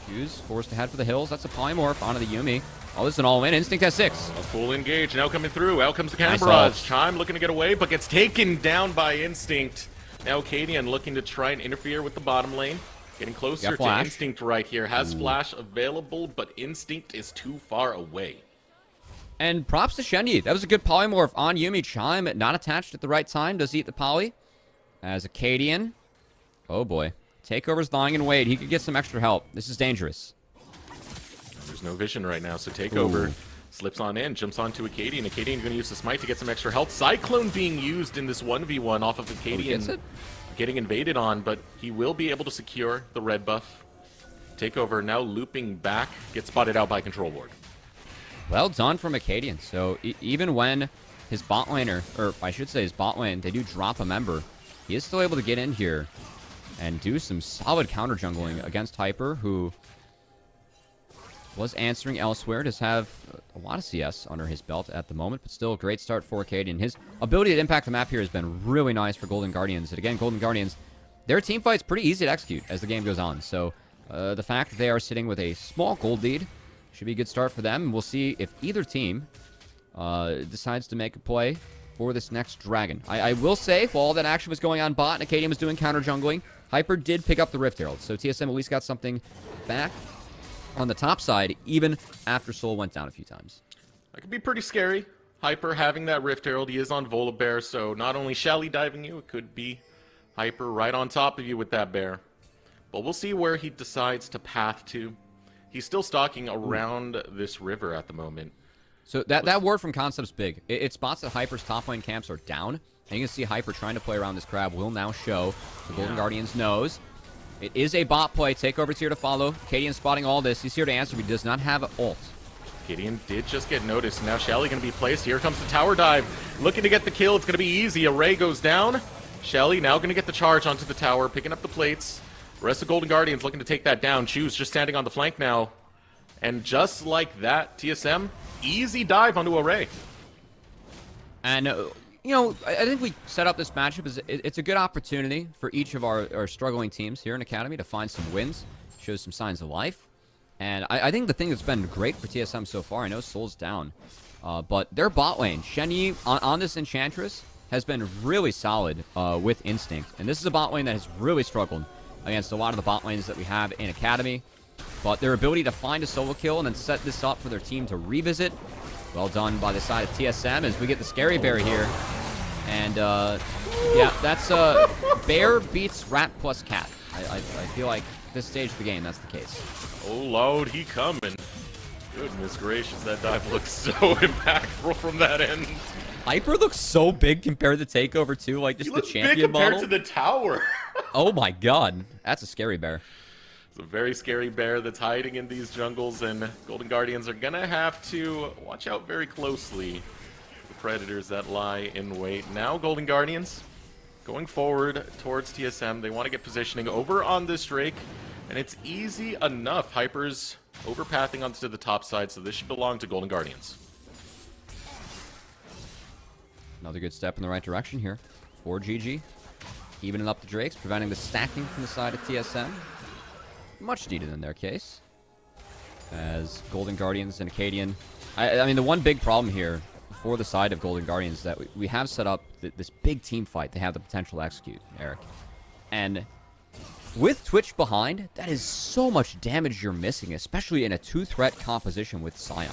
Q's forced to head for the hills. That's a polymorph onto the Yuumi. Oh, this is an all-in. Instinct has 6. A full engage now coming through. Out comes the Nice Barrage. Chime looking to get away, but gets taken down by Instinct. Now Cadian looking to try and interfere with the bottom lane. Getting closer to Instinct right here. Has Flash available, but Instinct is too far away. And props to Shenyi. That was a good polymorph on Yuumi. Chime not attached at the right time. Does eat the poly. As a Cadian. Oh boy. Takeover's dying in Wade. He could get some extra help. This is dangerous. There's no vision right now, so Takeover slips on in, jumps onto Acadian. Acadian going to use the smite to get some extra health. Cyclone being used in this 1v1 off of Acadian. Getting invaded on, but he will be able to secure the red buff. Takeover now looping back, gets spotted out by Control Ward. Well done from Acadian. So even when his bot laner, or I should say his bot lane, they do drop a member, he is still able to get in here and do some solid counter jungling against Hyper, who was answering elsewhere. Does have a lot of CS under his belt at the moment, but still a great start for Acadian. His ability to impact the map here has been really nice for Golden Guardians. And again, Golden Guardians, their team fight's pretty easy to execute as the game goes on. So the fact that they are sitting with a small gold lead should be a good start for them. We'll see if either team decides to make a play for this next dragon. I will say, while all that action was going on bot and Acadian was doing counter jungling, Hyper did pick up the Rift Herald. So TSM at least got something back on the top side, even after Soul went down a few times. That could be pretty scary. Hyper having that Rift Herald, he is on Volibear, so not only Shelly diving you, it could be Hyper right on top of you with that bear. But we'll see where he decides to path to. He's still stalking around this river at the moment. So that word from Concept's big. It spots that Hyper's top lane camps are down. And you can see Hyper trying to play around this crab will now show. The Golden Guardians knows. It is a bot play. Takeover's here to follow. Cadian spotting all this. He's here to answer, but he does not have an ult. Cadian did just get noticed. Now Shelly going to be placed. Here comes the tower dive. Looking to get the kill. It's going to be easy. Array goes down. Shelly now going to get the charge onto the tower, picking up the plates. The rest of Golden Guardians looking to take that down. Choose just standing on the flank now. And just like that, TSM, easy dive onto Array. And, you know, I think we set up this matchup as it's a good opportunity for each of our struggling teams here in Academy to find some wins, show some signs of life. And I think the thing that's been great for TSM so far, I know Soul's down, but their bot lane, Shenyi on this Enchantress, has been really solid with Instinct. And this is a bot lane that has really struggled against a lot of the bot lanes that we have in Academy. But their ability to find a solo kill and then set this up for their team to revisit, well done by the side of TSM as we get the Scary Bear here. And, yeah, that's Bear beats Rat plus Cat. I feel like this stage of the game, that's the case. Oh, Lord, he coming. Goodness gracious, that dive looks so impactful from that end. Hyper looks so big compared to Takeover too, like just the champion model. Compared to the tower. Oh my god, that's a Scary Bear. It's a very scary bear that's hiding in these jungles, and Golden Guardians are gonna have to watch out very closely. The predators that lie in wait. Now Golden Guardians going forward towards TSM. They want to get positioning over on this Drake, and it's easy enough. Hyper's overpathing onto the top side, so this should belong to Golden Guardians. Another good step in the right direction here for GG. Evening up the Drakes, preventing the stacking from the side of TSM. Much needed in their case. As Golden Guardians and Acadian... I mean, the one big problem here for the side of Golden Guardians is that we have set up this big team fight they have the potential to execute, Eric. And with Twitch behind, that is so much damage you're missing, especially in a two-threat composition with Sion.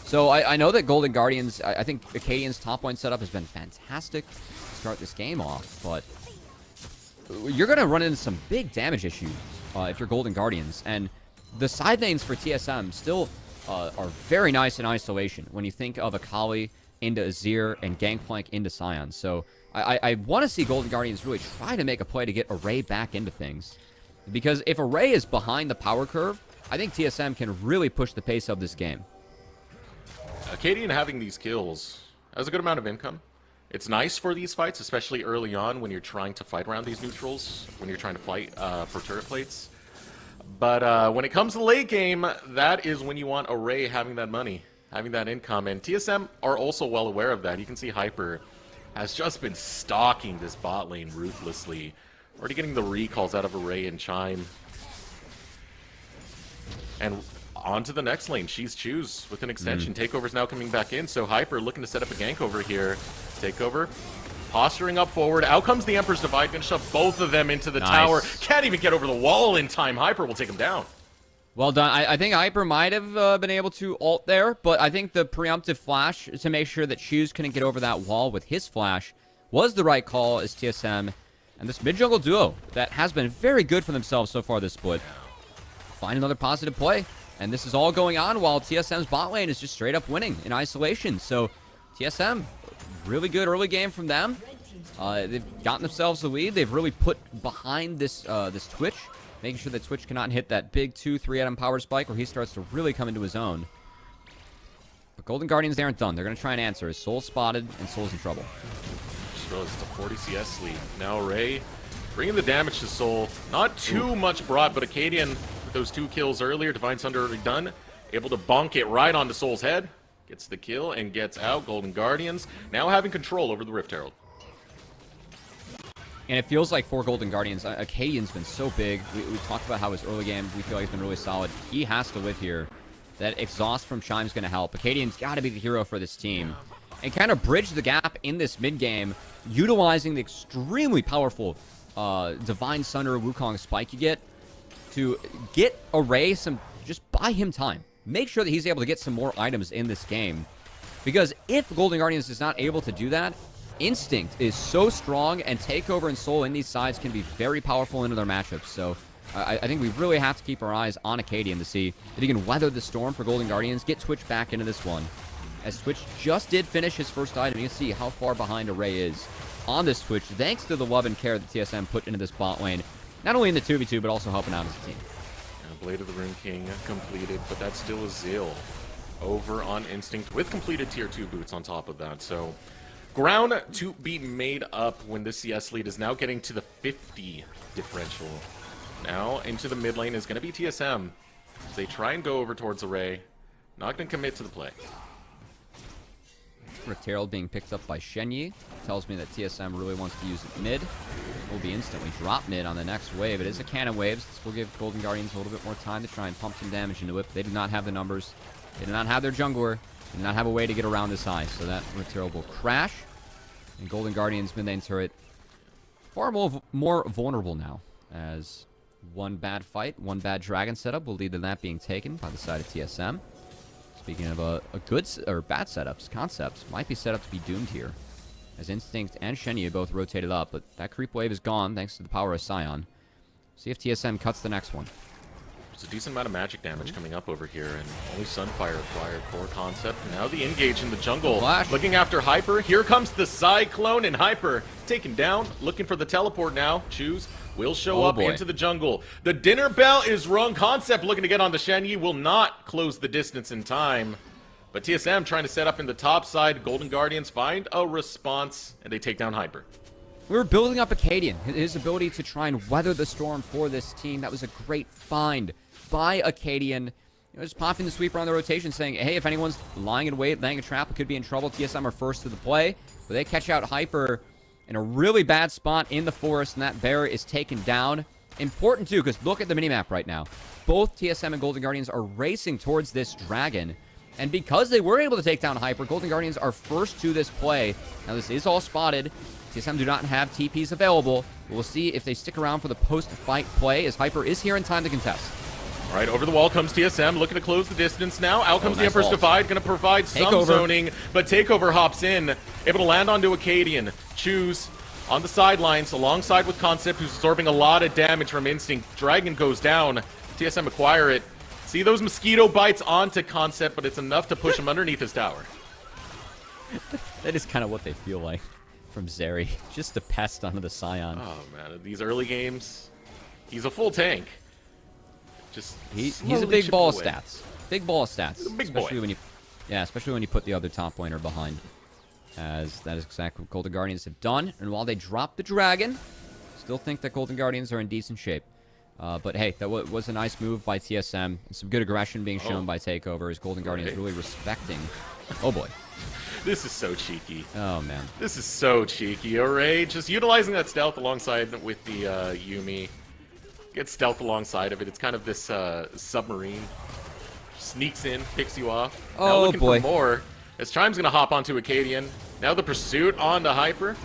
So I know that Golden Guardians, I think Acadian's top lane setup has been fantastic to start this game off, but you're going to run into some big damage issues if you're Golden Guardians. And the side lanes for TSM still are very nice in isolation when you think of Akali into Azir and Gangplank into Sion. So I want to see Golden Guardians really try to make a play to get Array back into things. Because if Array is behind the power curve, I think TSM can really push the pace of this game. Acadian having these kills has a good amount of income. It's nice for these fights, especially early on when you're trying to fight around these neutrals, when you're trying to fight for turret plates. But when it comes to late game, that is when you want Array having that money, having that income. And TSM are also well aware of that. You can see Hyper has just been stalking this bot lane ruthlessly. Already getting the recalls out of Array and Chime. And on to the next lane. She's Choose with an extension. Takeover's now coming back in, so Hyper looking to set up a gank over here. Takeover posturing up forward. Out comes the Emperor's Divide. Gonna shove both of them into the tower. Can't even get over the wall in time. Hyper will take him down. Well done. I think Hyper might have been able to ult there, but I think the preemptive flash to make sure that Shoes couldn't get over that wall with his flash was the right call as TSM and this mid-jungle duo that has been very good for themselves so far this split. Find another positive play, and this is all going on while TSM's bot lane is just straight up winning in isolation. So TSM, really good early game from them. They've gotten themselves the lead. They've really put behind this this Twitch, making sure that Twitch cannot hit that big 2-3 atom power spike where he starts to really come into his own. But Golden Guardians, they aren't done. They're going to try and answer. Soul's spotted, and Soul's in trouble. Just realized it's a 40 CS lead. Now Ray bringing the damage to Soul. Not too much brought, but Acadian with those 2 kills earlier. Divine Sunder already done. Able to bonk it right onto Soul's head. Gets the kill and gets out. Golden Guardians now having control over the Rift Herald. And it feels like for Golden Guardians, Acadian's been so big. We talked about how his early game, we feel like he's been really solid. He has to live here. That exhaust from Chime's going to help. Acadian's got to be the hero for this team. And kind of bridge the gap in this mid-game, utilizing the extremely powerful Divine Sunder Wukong spike you get to get Array some, just buy him time. Make sure that he's able to get some more items in this game. Because if Golden Guardians is not able to do that, Instinct is so strong, and Takeover and Soul in these sides can be very powerful into their matchups. So I think we really have to keep our eyes on Acadian to see that he can weather the storm for Golden Guardians, get Twitch back into this one. As Twitch just did finish his first item, you can see how far behind Array is on this Twitch, thanks to the love and care that TSM put into this bot lane. Not only in the 2v2, but also helping out as a team. Blade of the Rune King completed, but that's still a Zeal over on Instinct with completed tier 2 boots on top of that. So ground to be made up when this CS lead is now getting to the 50 differential. Now into the mid lane is going to be TSM as they try and go over towards Array. Not going to commit to the play. Rift Herald being picked up by Shenyi tells me that TSM really wants to use it mid. Will be instantly drop mid on the next wave. It is a cannon wave. This will give Golden Guardians a little bit more time to try and pump some damage into it. They do not have the numbers. They do not have their jungler. They do not have a way to get around this high. So that Rift Herald will crash. And Golden Guardians mid lane turret far more vulnerable now. As one bad fight, one bad dragon setup will lead to that being taken by the side of TSM. Speaking of a good or bad setups, concepts might be set up to be doomed here. As Instinct and Shenyi both rotated up, but that creep wave is gone thanks to the power of Scion. See if TSM cuts the next one. There's a decent amount of magic damage coming up over here, and only Sunfire acquired for Concept. Now the engage in the jungle. Flash. Looking after Hyper. Here comes the Cyclone, and Hyper taken down. Looking for the teleport now. Choose will show up into the jungle. The dinner bell is rung. Concept looking to get on the Shenyi. Will not close the distance in time. But TSM trying to set up in the top side. Golden Guardians find a response, and they take down Hyper. We were building up Acadian, his ability to try and weather the storm for this team. That was a great find by Acadian. Just popping the sweeper on the rotation, saying, hey, if anyone's lying in wait, laying a trap, it could be in trouble. TSM are first to the play. But they catch out Hyper in a really bad spot in the forest, and that bear is taken down. Important, too, because look at the minimap right now. Both TSM and Golden Guardians are racing towards this dragon. And because they were able to take down Hyper, Golden Guardians are first to this play. Now, this is all spotted. TSM do not have TPs available. We'll see if they stick around for the post-fight play, as Hyper is here in time to contest. All right, over the wall comes TSM, looking to close the distance now. Out comes the nice Emperor's balls. Divide, going to provide some zoning, but Takeover hops in, able to land onto Acadian. Choose on the sidelines, alongside with Concept, who's absorbing a lot of damage from Instinct. Dragon goes down. TSM acquire it. See those mosquito bites onto Concept, but it's enough to push him underneath his tower. That is kind of what they feel like from Zeri. Just a pest onto the Scion. Oh, man, these early games, he's a full tank. Just He's a big ball of away. stats. Big ball of stats. Big especially boy. when you, especially when you put the other top laner behind. As that is exactly what Golden Guardians have done. And while they drop the dragon, still think that Golden Guardians are in decent shape. But hey, that was a nice move by TSM. And some good aggression being shown by Takeover as Golden Guardians really respecting. Oh boy. This is so cheeky. Oh man. This is so cheeky. Array just utilizing that stealth alongside with the Yumi. Get stealth alongside of it. It's kind of this submarine Sneaks in, picks you off. Now Oh, looking boy. for more. As Chime's gonna hop onto Acadian. Now the pursuit onto Hyper.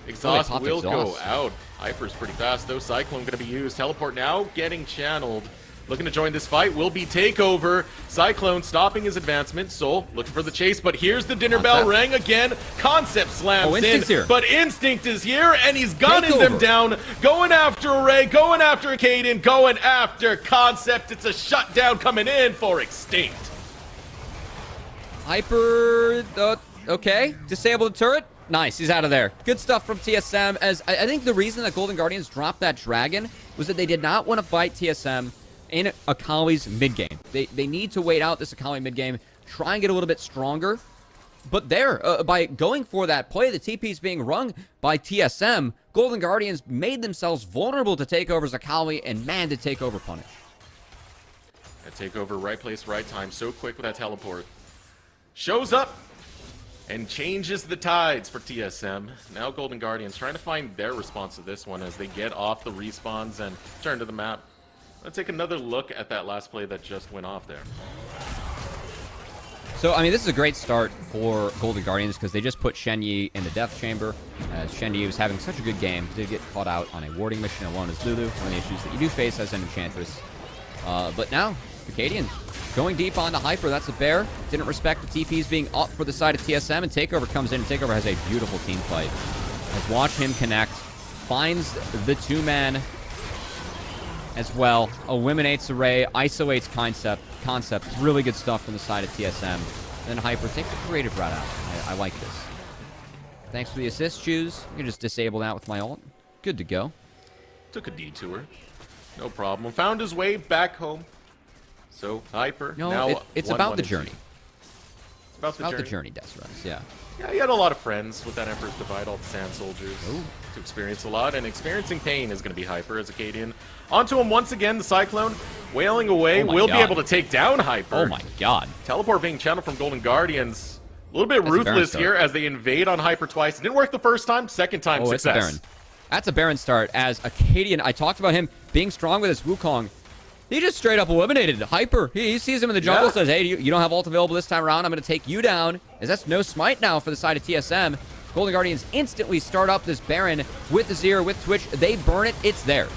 Exhaust popped will go exhaust. out. Hyper's pretty fast though. Cyclone gonna be used. Teleport now getting channeled. Looking to join this fight will be Takeover. Cyclone stopping his advancement. Soul looking for the chase, but here's the dinner bell ring again. Concept slams in, Instinct's here. but Instinct is here, and he's gunning Takeover. them down. Going after Array, going after Acadian, going after Concept. It's a shutdown coming in for Extinct. Hyper, okay. Disable the turret. Nice, he's out of there. Good stuff from TSM. As I think the reason that Golden Guardians dropped that dragon was that they did not want to fight TSM in Akali's mid game. They need to wait out this Akali mid game, try and get a little bit stronger. But there, by going for that play, the TP's being rung by TSM, Golden Guardians made themselves vulnerable to Takeover's Akali, and man, did Takeover punish. That Takeover, right place, right time, so quick with that teleport. Shows up and changes the tides for TSM. Now Golden Guardians trying to find their response to this one as they get off the respawns and turn to the map. Let's take another look at that last play that just went off there. So, I mean, this is a great start for Golden Guardians because they just put Shen Yi in the death chamber. As Shen Yi was having such a good game, did get caught out on a warding mission alone as Lulu, one of the issues that you do face as an Enchantress. But now, Acadian going deep on the Hyper. That's a bear. Didn't respect the TPs being up for the side of TSM, and Takeover comes in, and Takeover has a beautiful team fight. Let's watch him connect. Finds the two-man as well. Eliminates Array. Isolates Concept. Really good stuff from the side of TSM. Then Hyper takes a creative route out. I like this. Thanks for the assist, Choose. You can just disable that with my ult. Good to go. Took a detour. No problem. Found his way back home. So, Hyper. No, now it's 1-1 about the and journey. It's about the About journey. the journey, Desruns, yeah. Yeah, he had a lot of friends with that Emperor's Divide, all the Sand Soldiers, to experience a lot, and experiencing pain is going to be Hyper as Acadian. Onto him once again, the Cyclone, wailing away, Oh my will be God. able to take down Hyper. Oh my god. Teleport being channeled from Golden Guardians. A little bit That's a Baron ruthless start. here as they invade on Hyper twice. Didn't work the first time, second time Oh, it's a success. Baron. That's a Baron start as Acadian. I talked about him being strong with his Wukong. He just straight up eliminated Hyper. He sees him in the jungle, says, hey, you don't have ult available this time around. I'm going to take you down. As that's no smite now for the side of TSM. Golden Guardians instantly start up this Baron with the Zero, with Twitch. They burn it. It's theirs.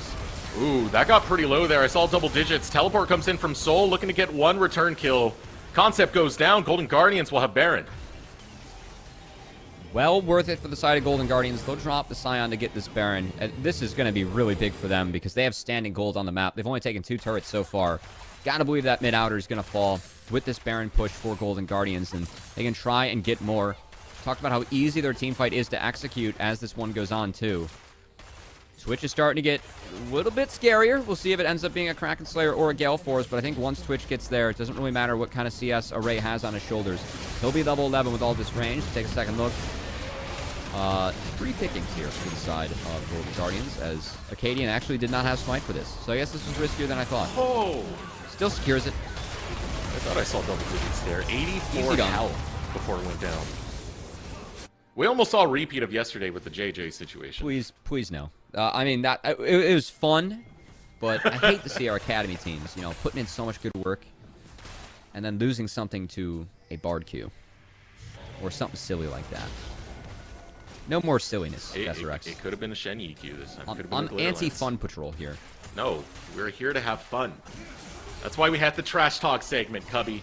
Ooh, that got pretty low there. I saw double digits. Teleport comes in from Soul, looking to get one return kill. Concept goes down. Golden Guardians will have Baron. Well worth it for the side of Golden Guardians. They'll drop the Scion to get this Baron. This is going to be really big for them because they have standing gold on the map. They've only taken 2 turrets so far. Gotta believe that mid outer is going to fall with this Baron push for Golden Guardians, and they can try and get more. Talked about how easy their team fight is to execute as this one goes on too. Twitch is starting to get a little bit scarier. We'll see if it ends up being a Kraken Slayer or a Gale Force, but I think once Twitch gets there, it doesn't really matter what kind of CS Array has on his shoulders. He'll be level 11 with all this range. Take a second look. 3 pickings here for the side of Golden Guardians, as Acadian actually did not have smite for this. So I guess this was riskier than I thought. Oh! Still secures it. I thought I saw double digits there. 84 Easy gun. health before it went down. We almost saw a repeat of yesterday with the JJ situation. Please no. I mean, it was fun, but I hate to see our academy teams, putting in so much good work and then losing something to a Bard Q or something silly like that. No more silliness, Desrex. It could have been a Shen EQ this time. On anti-fun patrol here. No, we're here to have fun. That's why we had the trash talk segment, Cubby.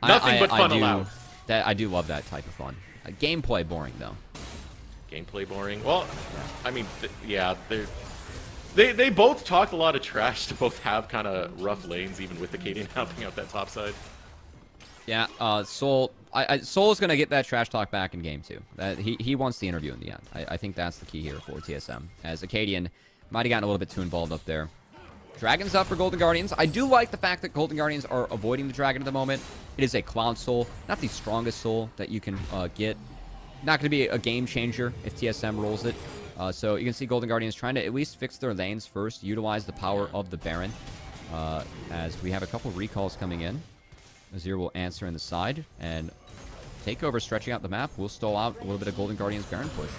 Nothing but fun allowed. I do love that type of fun. Gameplay boring though. Gameplay boring. Well, I mean, yeah, they both talked a lot of trash to both have kind of rough lanes, even with Acadian helping out that top side. Yeah, Soul. Soul is gonna get that trash talk back in game 2. He wants the interview in the end. I think that's the key here for TSM. As Acadian might have gotten a little bit too involved up there. Dragon's up for Golden Guardians. I do like the fact that Golden Guardians are avoiding the Dragon at the moment. It is a Cloud Soul, not the strongest Soul that you can get. Not going to be a game changer if TSM rolls it. So you can see Golden Guardians trying to at least fix their lanes first, utilize the power of the Baron. As we have a couple recalls coming in. Azir will answer in the side, and Takeover stretching out the map will stall out a little bit of Golden Guardians Baron push.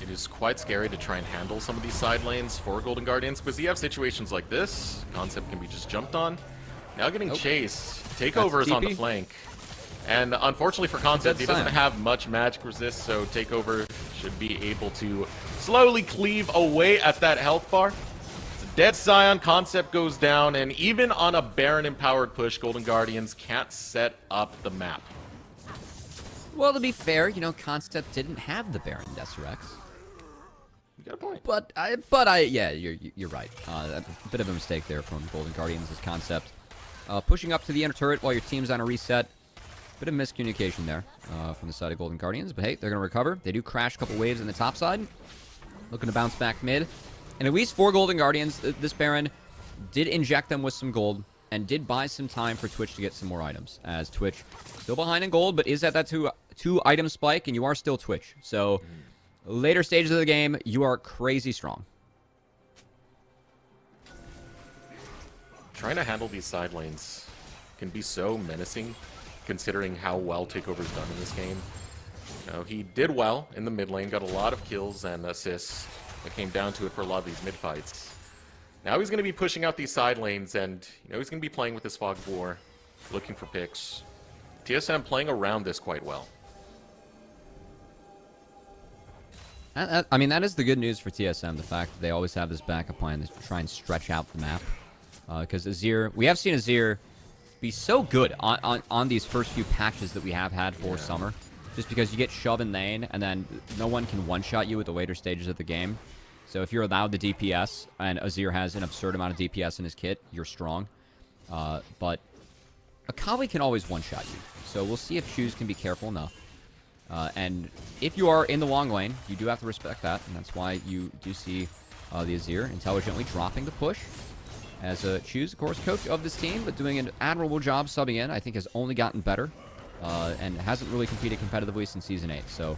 It is quite scary to try and handle some of these side lanes for Golden Guardians, because you have situations like this. Concept can be just jumped on. Now getting chased. Takeover is on the flank. And unfortunately for Concept, he doesn't have much magic resist, so Takeover should be able to slowly cleave away at that health bar. It's a dead Scion, Concept goes down, and even on a Baron-empowered push, Golden Guardians can't set up the map. Well, to be fair, you know, Concept didn't have the Baron Deserex. You got a point. But yeah, you're right. A bit of a mistake there from Golden Guardians' Concept. Pushing up to the inner turret while your team's on a reset. Bit of miscommunication there from the side of Golden Guardians, but hey, they're going to recover. They do crash a couple waves in the top side. Looking to bounce back mid. And at least for Golden Guardians, this Baron did inject them with some gold and did buy some time for Twitch to get some more items, as Twitch still behind in gold, but is at that two item spike, and you are still Twitch. So later stages of the game, you are crazy strong. Trying to handle these side lanes can be so menacing, considering how well Takeover's done in this game. You know, he did well in the mid lane, got a lot of kills and assists. It came down to it for a lot of these mid fights. Now he's going to be pushing out these side lanes, and you know he's going to be playing with his Fog of War, looking for picks. TSM playing around this quite well. I mean, that is the good news for TSM, the fact that they always have this backup plan to try and stretch out the map. Because Azir, we have seen Azir be so good on these first few patches that we have had for summer, just because you get shove in lane and then no one can one-shot you at the later stages of the game. So if you're allowed the DPS and Azir has an absurd amount of DPS in his kit, you're strong. But Akali can always one-shot you, so we'll see if Shoes can be careful enough. And if you are in the long lane, you do have to respect that, and that's why you do see the Azir intelligently dropping the push. As Choose, of course, coach of this team, but doing an admirable job subbing in. I think has only gotten better and hasn't really competed competitively since Season 8. So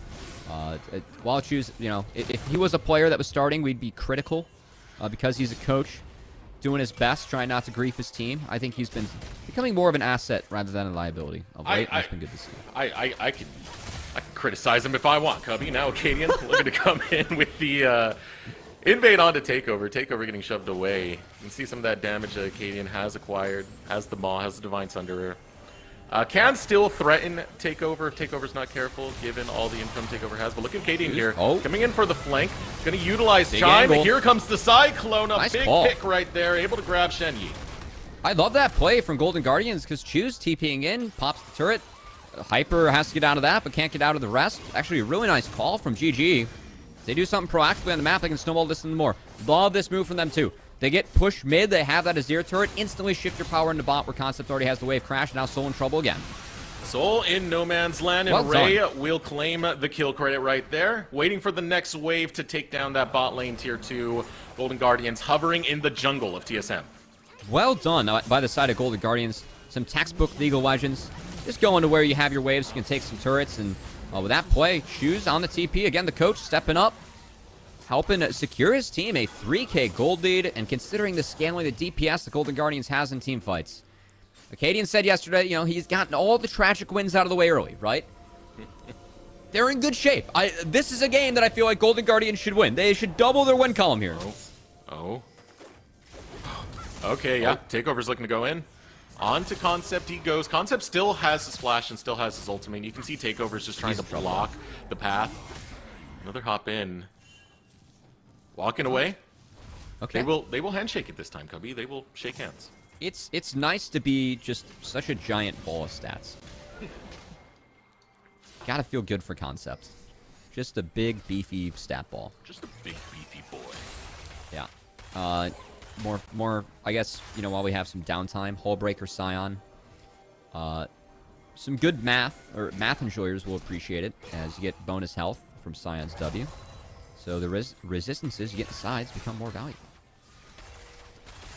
while Choose, you know, if he was a player that was starting, we'd be critical because he's a coach doing his best, trying not to grief his team. I think he's been becoming more of an asset rather than a liability of late. That's been good to see. I can criticize him if I want, Cubby. Now Cadian looking to come in with the invade onto Takeover. Takeover getting shoved away. You can see some of that damage that Cadian has acquired. Has the Maw, has the Divine Sunderer. Can still threaten Takeover if Takeover's not careful, given all the income Takeover has. But look at Cadian here. Coming in for the flank. Going to utilize Chime. Here comes the Cyclone. A big pick right there. Able to grab Shen Yi. I love that play from Golden Guardians because Choose TPing in, pops the turret. Hyper has to get out of that, but can't get out of the rest. Actually, a really nice call from GG. If they do something proactively on the map, they can snowball this and more. Love this move from them, too. They get pushed mid, they have that Azir turret, instantly shift your power into bot where Concept already has the wave crash, now Soul in trouble again. Soul in no man's land, and Ray will claim the kill credit right there. Waiting for the next wave to take down that bot lane tier 2. Golden Guardians hovering in the jungle of TSM. Well done by the side of Golden Guardians. Some textbook League of Legends. Just going to where you have your waves, you can take some turrets, and with that play, Shoes on the TP. Again, the coach stepping up, helping secure his team a 3K gold lead, and considering the scaling the DPS the Golden Guardians has in team fights. Acadian said yesterday, you know, he's gotten all the tragic wins out of the way early, right? They're in good shape. This is a game that I feel like Golden Guardians should win. They should double their win column here. Okay, yeah. Takeover's looking to go in. On to Concept he goes. Concept still has his flash and still has his ultimate. You can see Takeover's just trying to block the path. Another hop in. Walking away. Okay. They will handshake it this time, Cubby. They will shake hands. It's nice to be just such a giant ball of stats. Gotta feel good for Concept. Just a big, beefy stat ball. Just a big, beefy boy. Yeah. More, I guess, you know, while we have some downtime, Hullbreaker Scion. Some good math, or math enjoyers will appreciate it, as you get bonus health from Scion's W. So the resistances you get in sides become more valuable.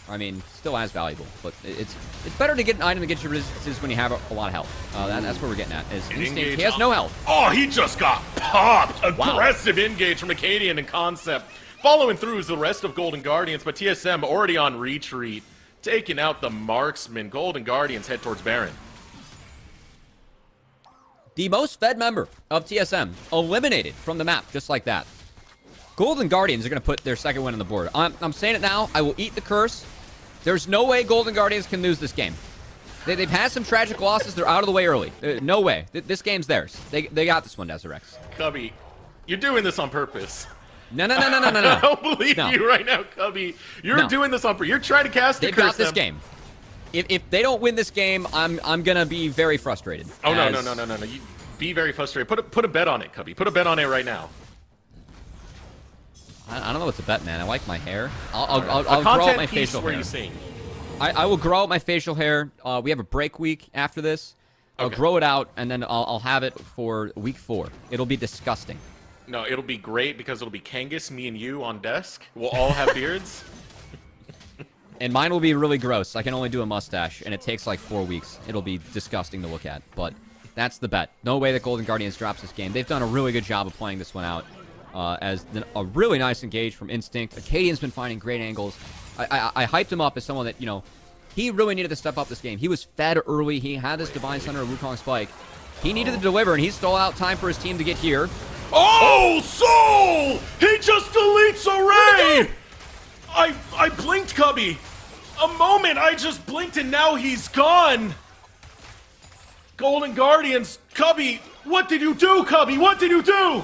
I mean, still as valuable, but it's better to get an item that gets you resistances when you have a lot of health. That's what we're getting at. Is instinct. He has no health. Oh, he just got popped! Aggressive engage from Acadian and Concept. Following through is the rest of Golden Guardians, but TSM already on retreat. Taking out the marksman. Golden Guardians head towards Baron. The most fed member of TSM eliminated from the map, just like that. Golden Guardians are going to put their second win on the board. I'm saying it now. I will eat the curse. There's no way Golden Guardians can lose this game. They've had some tragic losses. They're out of the way early. No way. This game's theirs. They got this one, Deserex. Cubby, you're doing this on purpose. No. I don't believe you right now, Cubby. You're doing this on purpose. You're trying to cast They've got this game. If they don't win this game, I'm gonna be very frustrated. Oh no. You be very frustrated. Put a bet on it, Cubby. Put a bet on it right now. I don't know what's a bet, man. I like my hair. I'll grow out my facial hair. I will grow out my facial hair. We have a break week after this. I'll grow it out, and then I'll have it for week 4. It'll be disgusting. No, it'll be great because it'll be Kangas, me, and you on desk. We'll all have beards. And mine will be really gross. I can only do a mustache, and it takes like 4 weeks. It'll be disgusting to look at, but that's the bet. No way that Golden Guardians drops this game. They've done a really good job of playing this one out. As a really nice engage from Instinct. Acadian's been finding great angles. I hyped him up as someone that, he really needed to step up this game. He was fed early. He had this Divine Center of Wukong Spike. He needed to deliver, and he stole out time for his team to get here. Oh, Soul! He just deletes Array! I blinked, Cubby. A moment, I just blinked, and now he's gone. Golden Guardians, Cubby, what did you do, Cubby? What did you do?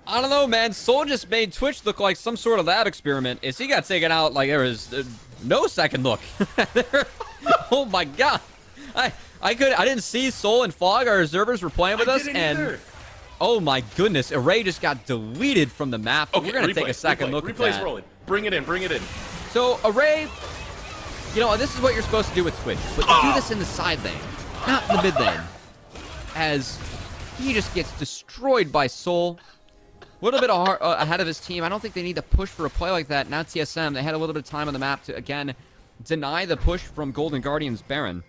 I don't know, man. Soul just made Twitch look like some sort of lab experiment. As he got taken out, like there was no second look. Oh my god! I didn't see Soul and Fog. Our observers were playing with us, and either. Oh my goodness, Array just got deleted from the map. Okay, we're gonna take a second look at Replay's that. rolling. Bring it in. So Array, this is what you're supposed to do with Twitch, but you do this in the side lane, not in the mid lane, as he just gets destroyed by Soul. A little bit ahead of his team. I don't think they need to push for a play like that. Now TSM, they had a little bit of time on the map to, again, deny the push from Golden Guardians Baron.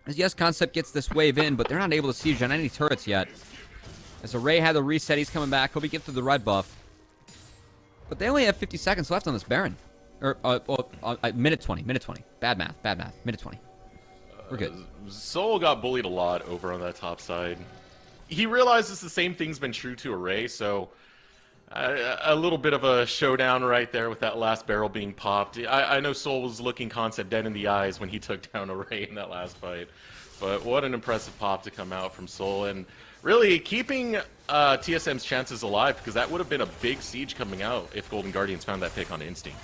As yes, Concept gets this wave in, but they're not able to siege on any turrets yet. As Array had the reset, he's coming back. He'll be gifted the red buff. But they only have 50 seconds left on this Baron. Or, minute 20. Bad math. Minute 20. We're good. Soul got bullied a lot over on that top side. He realizes the same thing's been true to Array, so a little bit of a showdown right there with that last barrel being popped. I know Soul was looking Concept dead in the eyes when he took down Array in that last fight. But what an impressive pop to come out from Soul, and really keeping TSM's chances alive, because that would have been a big siege coming out if Golden Guardians found that pick on Instinct.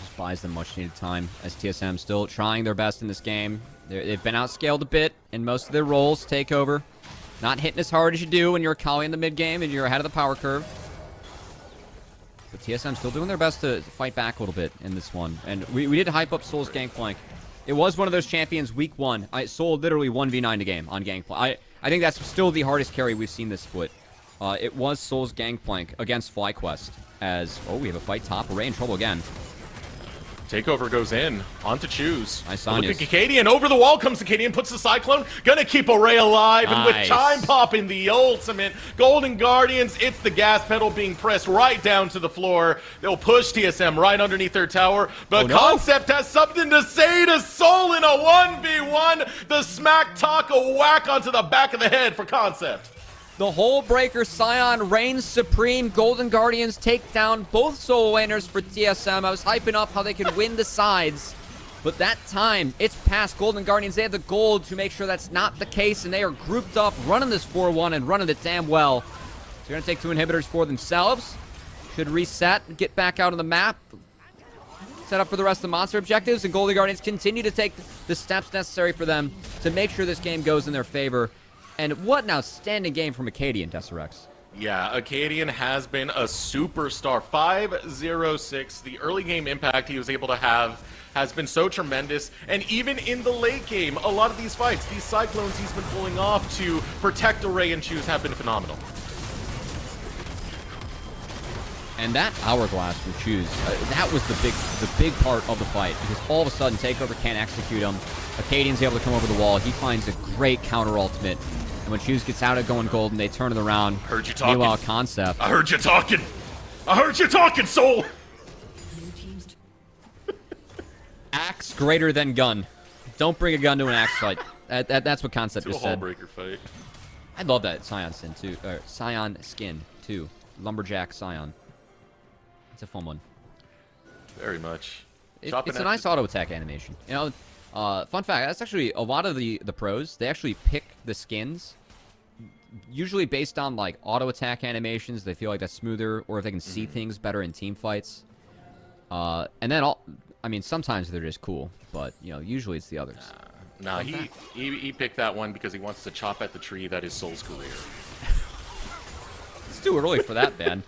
Just buys them much needed time, as TSM still trying their best in this game. They've been outscaled a bit in most of their roles. Takeover. Not hitting as hard as you do when you're a Kali in the mid game and you're ahead of the power curve. But TSM still doing their best to fight back a little bit in this one. And we did hype up Soul's Gangplank. It was one of those champions week 1. Soul literally 1v9 a game on Gangplank. I think that's still the hardest carry we've seen this split. It was Soul's Gangplank against FlyQuest. As, we have a fight top. Array in trouble again. Takeover goes in. On to choose. Nice Look at Acadian. Over the wall comes Acadian. Puts the Cyclone. Gonna keep Array alive. And with time popping the ultimate, Golden Guardians, it's the gas pedal being pressed right down to the floor. They'll push TSM right underneath their tower. But Concept has something to say to Soul in a 1v1. The smack talk, a whack onto the back of the head for Concept. The Hole Breaker Scion reigns supreme. Golden Guardians take down both solo laners for TSM. I was hyping up how they could win the sides. But that time, it's past. Golden Guardians, they have the gold to make sure that's not the case. And they are grouped up, running this 4-1 and running it damn well. So they're going to take 2 inhibitors for themselves. Should reset and get back out on the map. Set up for the rest of the monster objectives. And Golden Guardians continue to take the steps necessary for them to make sure this game goes in their favor. And what an outstanding game from Acadian, Deserex. Yeah, Acadian has been a superstar. 5-0-6. The early game impact he was able to have has been so tremendous. And even in the late game, a lot of these fights, these Cyclones he's been pulling off to protect Array and Choose have been phenomenal. And that Hourglass from Choose, that was the big part of the fight. Because all of a sudden, Takeover can't execute him. Acadian's able to come over the wall. He finds a great counter ultimate. And when Choose gets out of going golden, they turn it around. Heard you talking. Meanwhile, Concept. I heard you talking. I heard you talking, Soul. Axe greater than gun. Don't bring a gun to an axe fight. That's what Concept just said. To a Hullbreaker fight. I love that Scion skin too. Scion skin too. Lumberjack Scion. It's a fun one. Very much. It's a nice auto attack animation. Fun fact, that's actually a lot of the pros. They actually pick the skins usually based on like auto attack animations. They feel like that's smoother, or if they can see things better in team fights. And then I mean, sometimes they're just cool, but you know, usually it's the others. Nah, he picked that one because he wants to chop at the tree that is Soul's career. It's too early for that, man.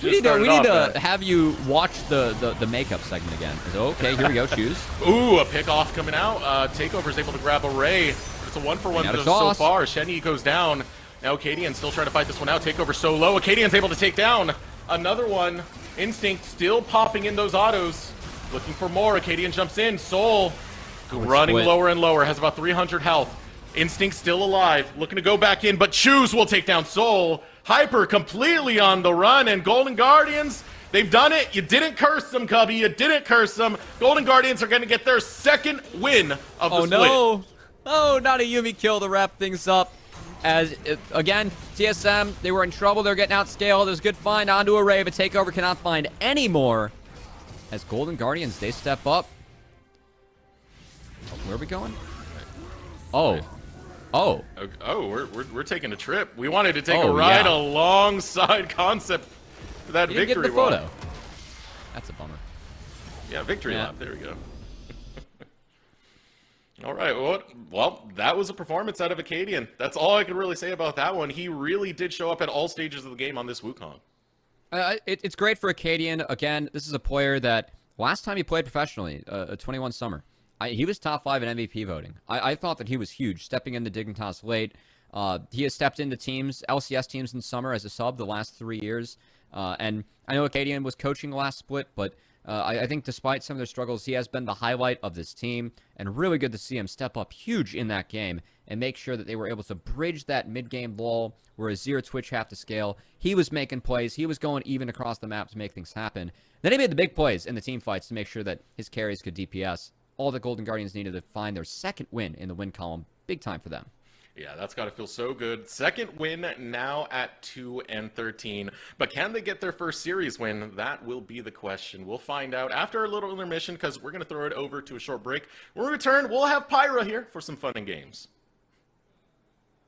We need to have you watch the makeup segment again. Okay, here we go. Choose. Ooh, a pickoff coming out. Takeover's able to grab a Ray. It's a 1-for-1 so far. Shenny goes down. Now Acadian still trying to fight this one out. Takeover so low. Acadian's able to take down another one. Instinct still popping in those autos. Looking for more. Acadian jumps in. Soul running lower and lower. Has about 300 health. Instinct still alive. Looking to go back in, but Choose will take down Soul. Hyper completely on the run, and Golden Guardians, they've done it. You didn't curse them, Cubby. You didn't curse them. Golden Guardians are going to get their second win of the split. No. Oh, not a Yumi kill to wrap things up. As, again, TSM, they were in trouble. They're getting outscaled. There's a good find onto a Ray, but Takeover cannot find any more. As Golden Guardians, they step up. Oh, where are we going? Oh. Oh. Oh, we're taking a trip. We wanted to take a ride alongside Concept for that victory get the photo. That's a bummer. Yeah, victory lap. There we go. All right. Well, that was a performance out of Acadian. That's all I can really say about that one. He really did show up at all stages of the game on this Wukong. It's great for Acadian. Again, this is a player that last time he played professionally, 21 summer. He was top 5 in MVP voting. I thought that he was huge, stepping into Dignitas late. He has stepped into teams, LCS teams in summer as a sub the last 3 years. And I know Acadian was coaching the last split, but I think despite some of their struggles, he has been the highlight of this team. And really good to see him step up huge in that game and make sure that they were able to bridge that mid-game lull where Azir Twitch have to scale. He was making plays. He was going even across the map to make things happen. Then he made the big plays in the team fights to make sure that his carries could DPS. All the Golden Guardians needed to find their second win in the win column. Big time for them. Yeah, that's got to feel so good. Second win now at 2-13. But can they get their first series win? That will be the question. We'll find out after a little intermission because we're going to throw it over to a short break. When we return, we'll have Pyra here for some fun and games.